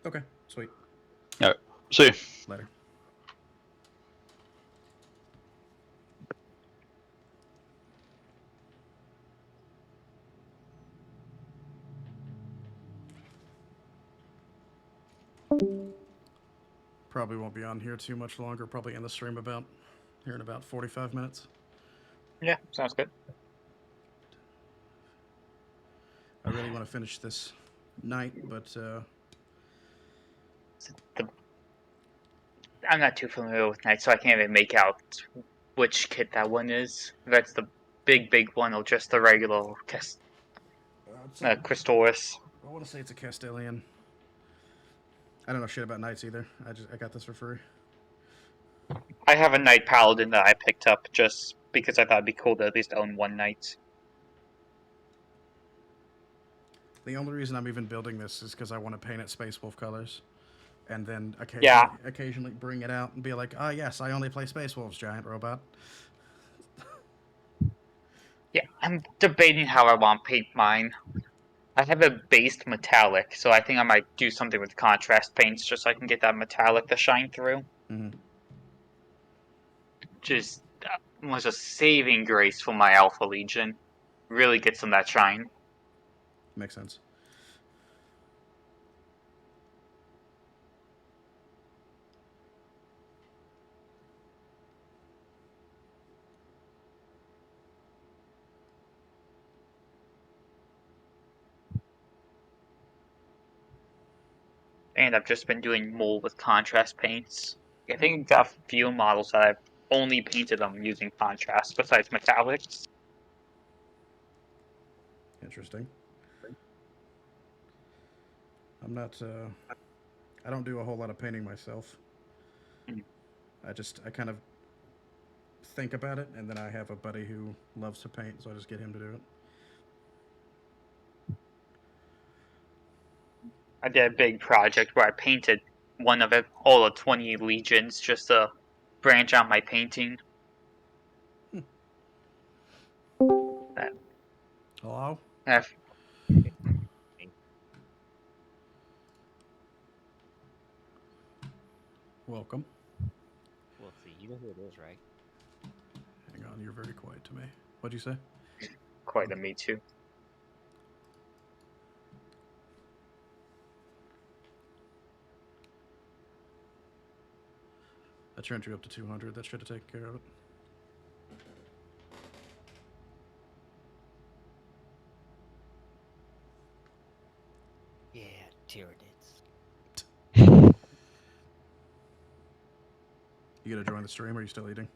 Okay, sweet. All right. See you. Later. Probably won't be on here too much longer. Probably end the stream here in about 45 minutes. Yeah, sounds good. I really want to finish this night, but I'm not too familiar with Knight, so I can't even make out which kit that one is. If that's the big one or just the regular Christoris. I want to say it's a Castilian. I don't know shit about knights either. I got this for free. I have a Knight Paladin that I picked up just because I thought it'd be cool to at least own one Knight. The only reason I'm even building this is because I want to paint it Space Wolf colors, and then occasionally bring it out and be like, "Ah, yes, I only play Space Wolves, giant robot." Yeah, I'm debating how I want to paint mine. I have a based metallic, so I think I might do something with contrast paints just so I can get that metallic to shine through. Mm-hmm. Just was a saving grace for my Alpha Legion. Really gets them that shine. Makes sense. And I've just been doing more with contrast paints. I think I've got a few models that I've only painted them using contrast besides metallics. Interesting. I'm not. I don't do a whole lot of painting myself. Mm. I kind of think about it, and then I have a buddy who loves to paint, so I just get him to do it. I did a big project where I painted one of it, all of 20 legions, just to branch out my painting. That, Hello? that Welcome. We'll see. You know who it is, right? Hang on, you're very quiet to me. What'd you say? quite a me too. I turned you up to 200. That should have taken care of it. Yeah, Tyranids. You gonna join the stream, or are you still eating?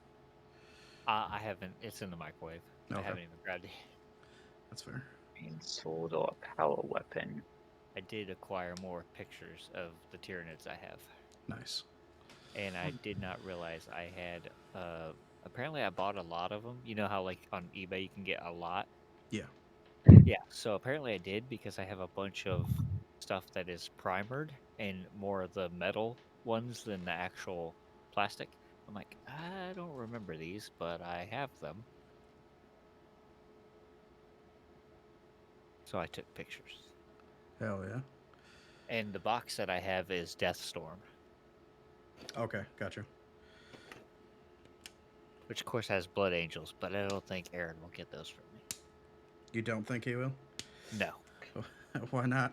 I haven't. It's in the microwave. Okay. I haven't even grabbed it. That's fair. And sword or a power weapon. I did acquire more pictures of the Tyranids I have, Nice. and I did not realize I had. Apparently, I bought a lot of them. You know how like on eBay you can get a lot. Yeah. Yeah. So apparently I did because I have a bunch of stuff that is primered and more of the metal ones than the actual plastic. I'm like, I don't remember these, but I have them. So I took pictures. Hell yeah. And the box that I have is Deathstorm, Okay, gotcha. which of course has Blood Angels, but I don't think Aaron will get those from me. You don't think he will? No. Why not?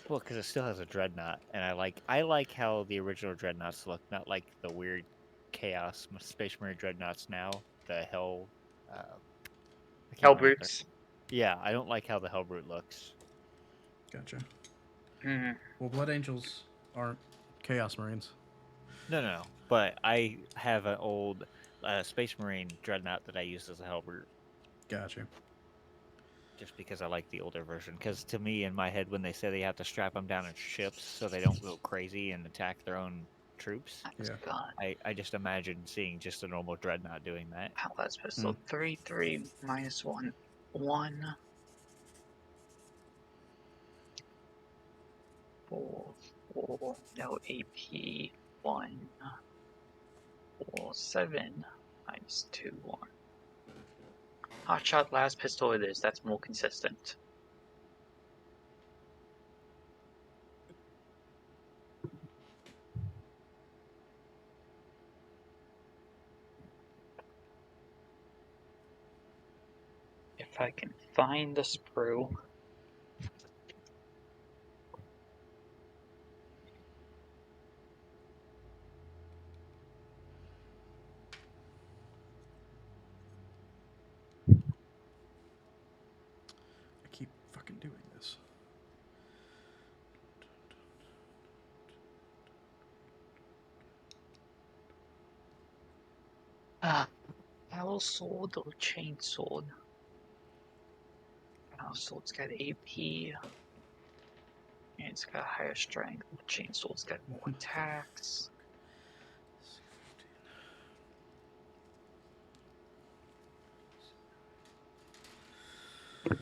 Well, because it still has a Dreadnought, and I like how the original Dreadnoughts look, not like the weird Chaos Space Marine Dreadnoughts now. The Hell, I can't remember. Hellbrutes. Yeah, I don't like how the Hellbrute looks. Gotcha. Mm-hmm. Well, Blood Angels aren't Chaos Marines. No. But I have an old Space Marine Dreadnought that I use as a Hellbrute. Gotcha. Just because I like the older version. Because to me, in my head, when they say they have to strap them down in ships so they don't go crazy and attack their own troops, Yeah. God. I just imagine seeing just a normal Dreadnought doing that. Outlaws pistol 3/3 minus 1 1 4 4 no AP 1 4 7 minus 2 1 Hotshot last pistol it is. That's more consistent. If I can find the sprue. I keep fucking doing this. Power sword or chain sword? Power sword's got AP. And it's got higher strength. Chain sword's got more attacks.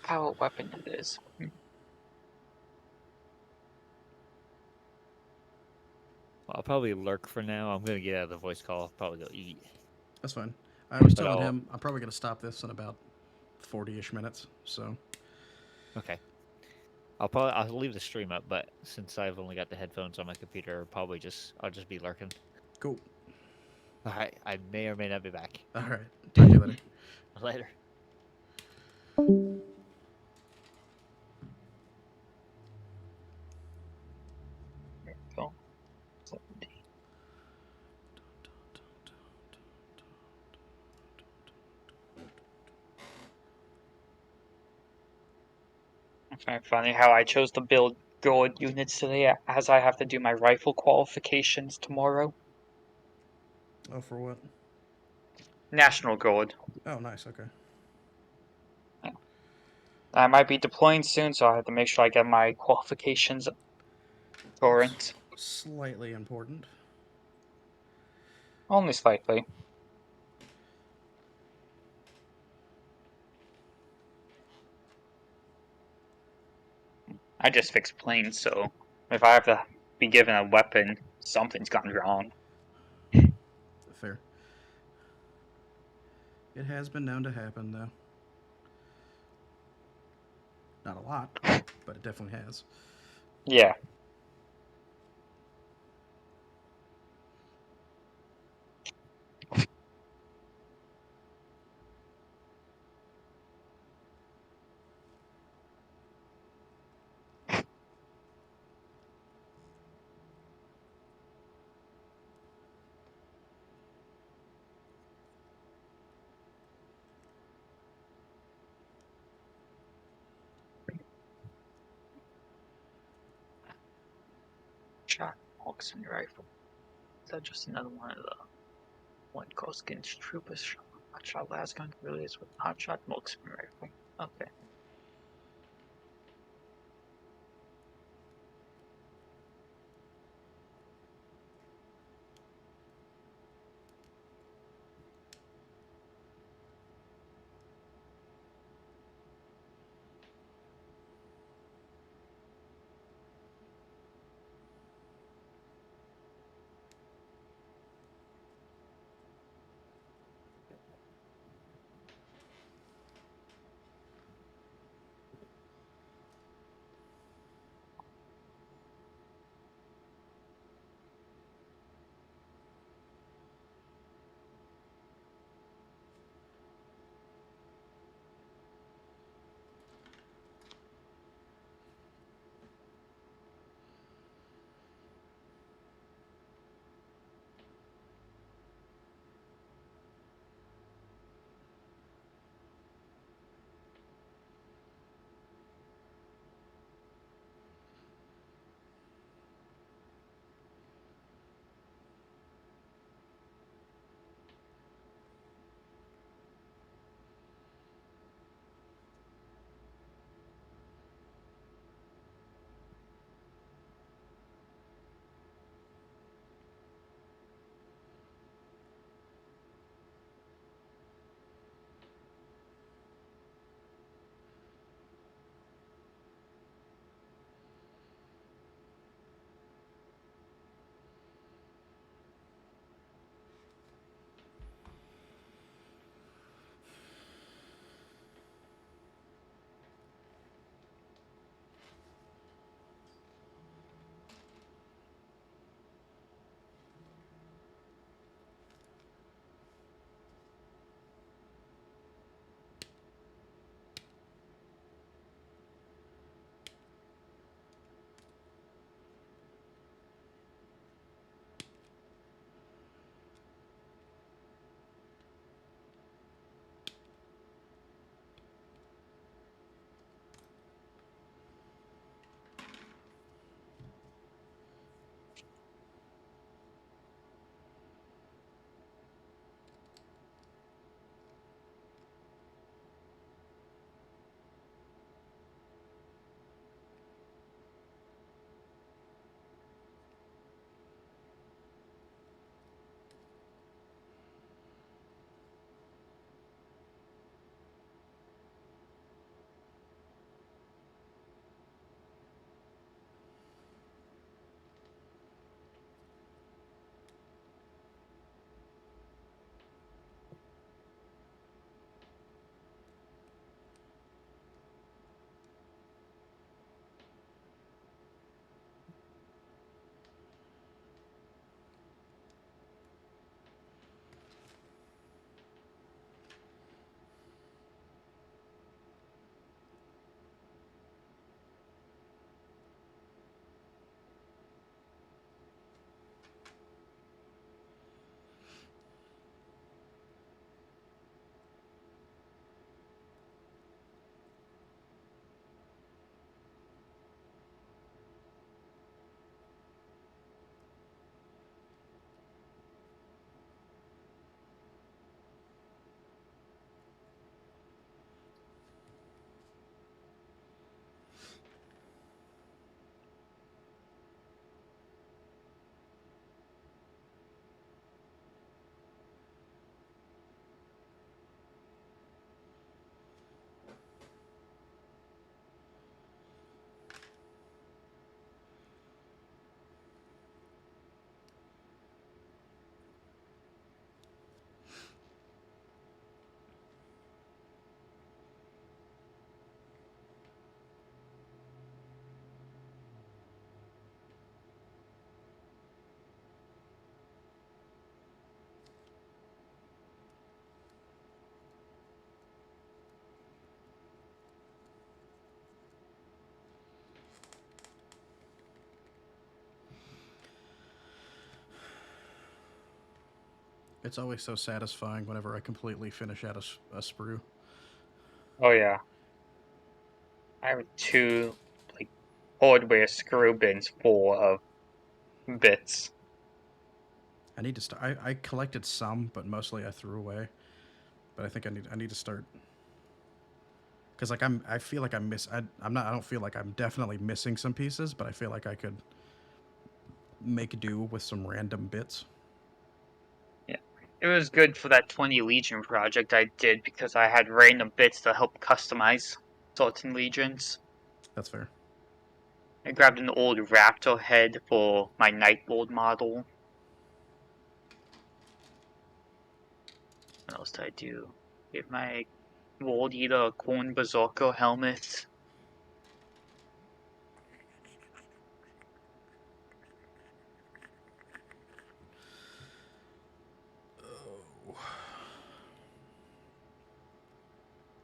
Power weapon it is. Well, I'll probably lurk for now. I'm gonna get out of the voice call. I'll probably go eat. That's fine. I was But telling I'll- him I'm probably going to stop this in about 40-ish minutes. So Okay. I'll leave the stream up, but since I've only got the headphones on my computer, I'll just be lurking. cool. All right. I may or may not be back. All right. Talk to you later. Later. Go. 70. I find it funny how I chose to build gold units today, as I have to do my rifle qualifications tomorrow. Oh, for what? National Guard. Oh, nice. Okay. I might be deploying soon, so I have to make sure I get my qualifications current. Slightly important. Only slightly. I just fixed planes, so if I have to be given a weapon, something's gone wrong. Fair. It has been known to happen, though. Not a lot, but it definitely has. Yeah. Shot Marksman rifle. Is that just another one of the one cost against troopers? Hotshot last gun release with hotshot Marksman rifle. Okay. It's always so satisfying whenever I completely finish out a sprue. Oh yeah. I have 2 like hardware screw bins full of bits. I need to start. I collected some, but mostly I threw away. But I think I need to start because like I feel like I'm not I don't feel like I'm definitely missing some pieces, but I feel like I could make do with some random bits. Yeah. It was good for that 20 Legion project I did because I had random bits to help customize certain legions. That's fair. I grabbed an old raptor head for my Nightbolt model. What else did I do? Give my World Eater a Corn Berserker helmet.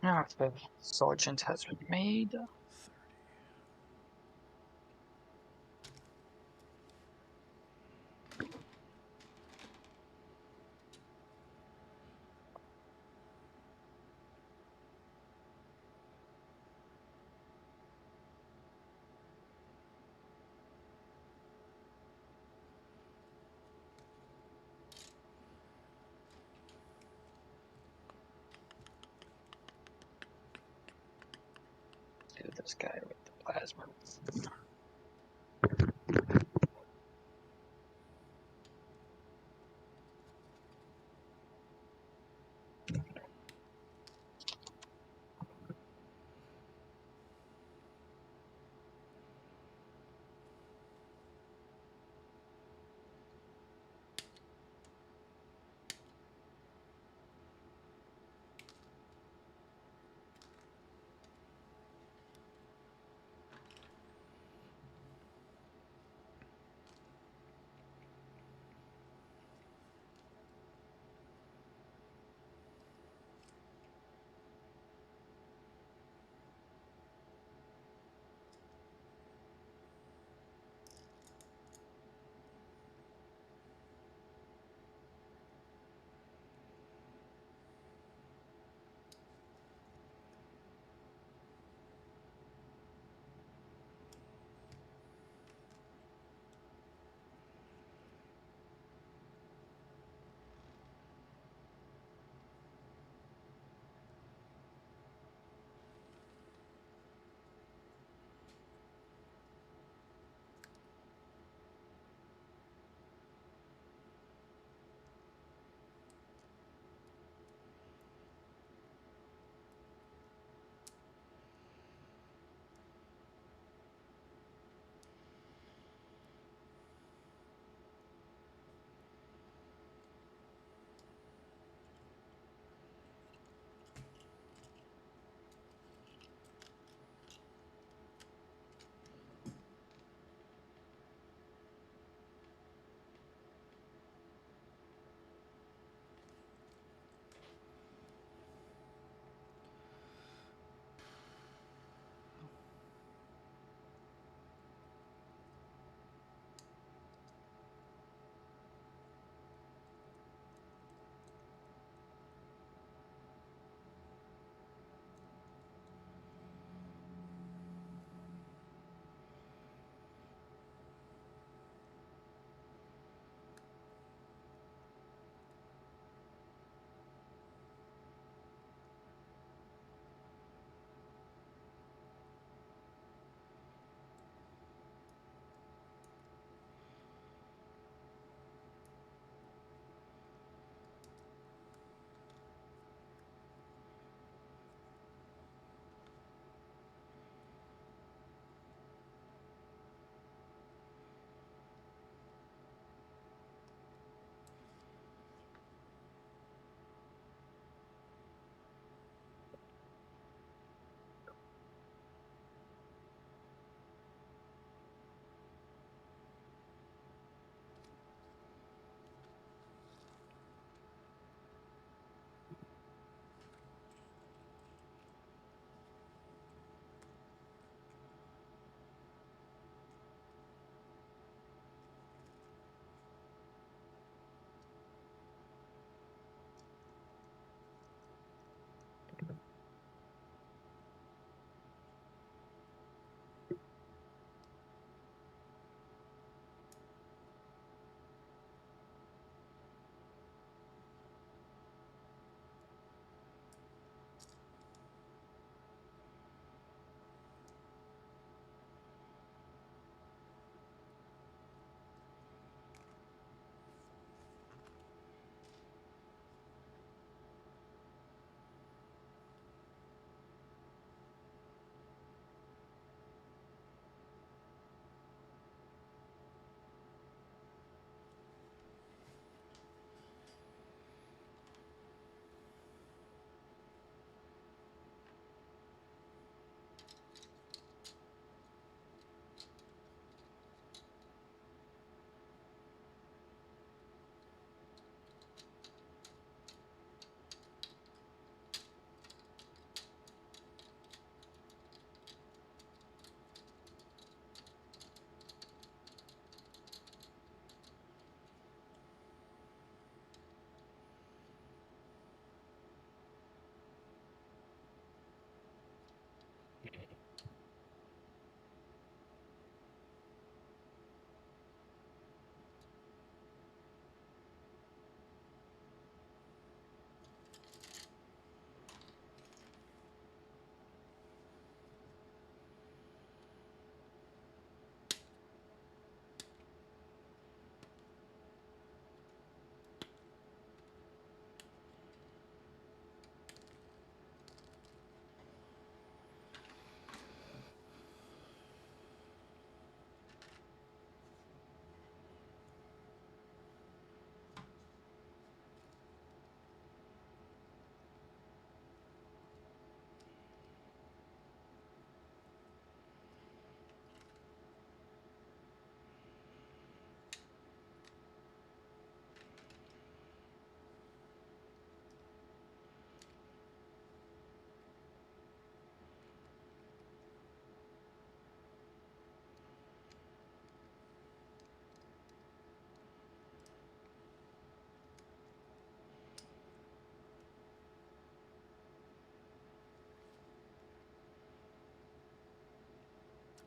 Ah, the Sergeant has been made. Do this guy with the plasma.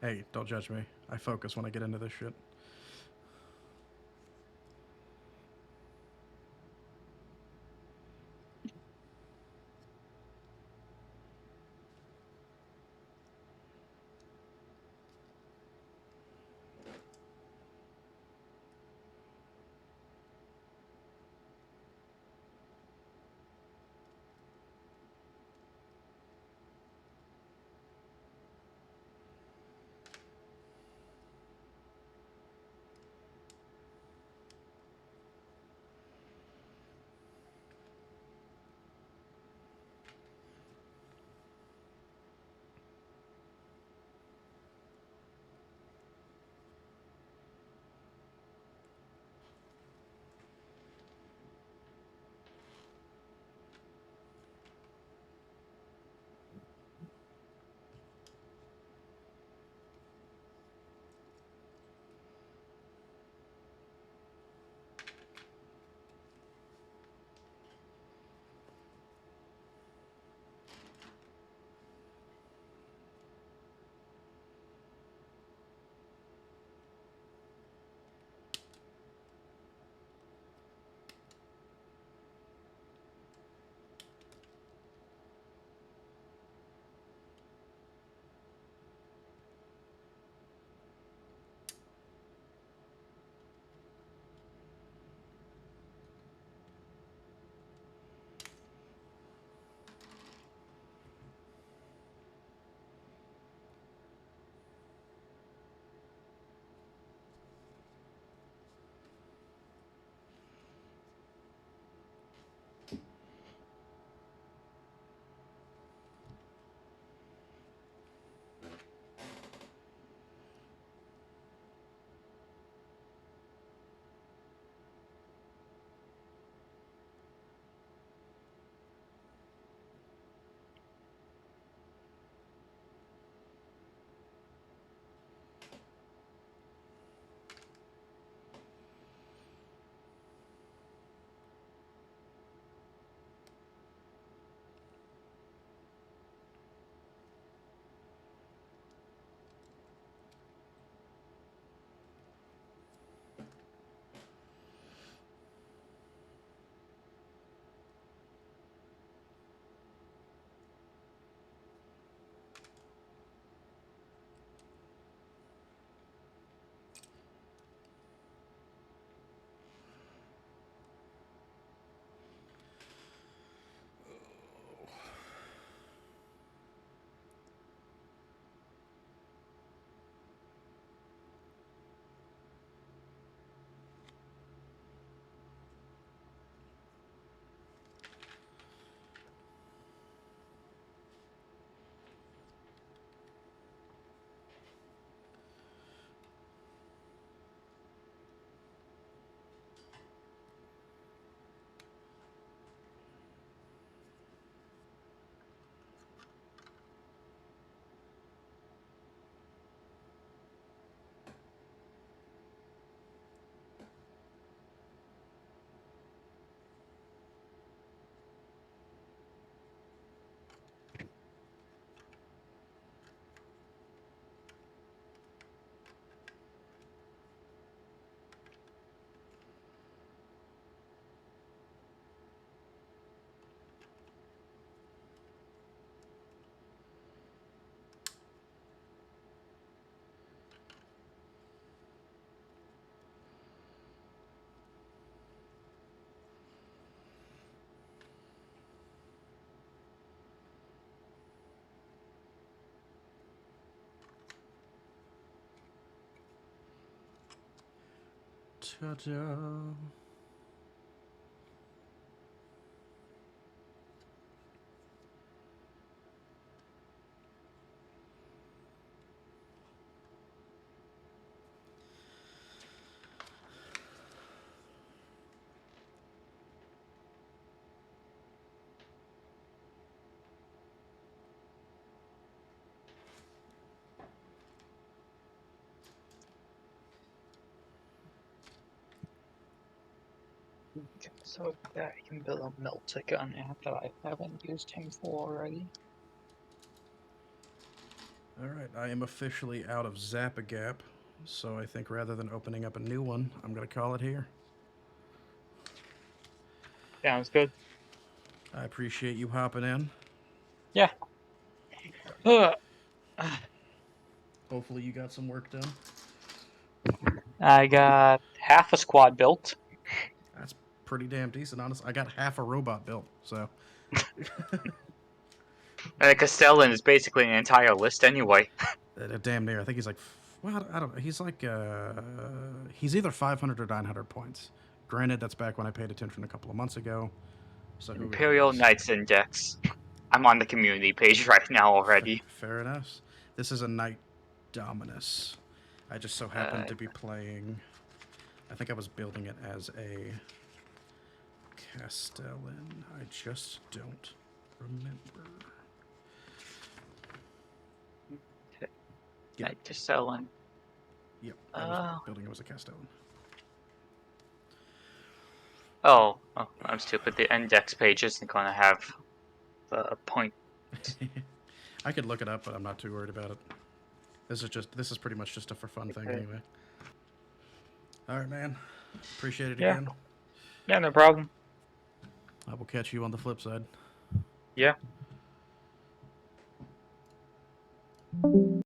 Hey, don't judge me. I focus when I get into this shit. Ta-da. Okay, so yeah, I can build a melta gun after I haven't used him for already. All right, I am officially out of Zap-A-Gap, so I think rather than opening up a new one, I'm going to call it here. Sounds good. I appreciate you hopping in. Yeah. Ugh. Hopefully you got some work done. I got half a squad built. That's pretty damn decent, honestly. I got half a robot built, so... Castellan is basically an entire list anyway. Damn near. I think he's like... Well, I don't know. He's like... he's either 500 or 900 points. Granted, that's back when I paid attention a couple of months ago. So who really Imperial knows? Knights Index. I'm on the community page right now already. Fair enough. This is a Knight Dominus. I just so happened to be playing... I think I was building it as a Castellan. I just don't remember. Yeah. Knight Castellan. Yep, I was building it as a Castellan. Oh, I'm stupid. The index page isn't going to have the point. I could look it up, but I'm not too worried about it. This is pretty much just a for fun thing anyway. All right, man. Appreciate it again. Yeah, no problem. I will catch you on the flip side. Yeah.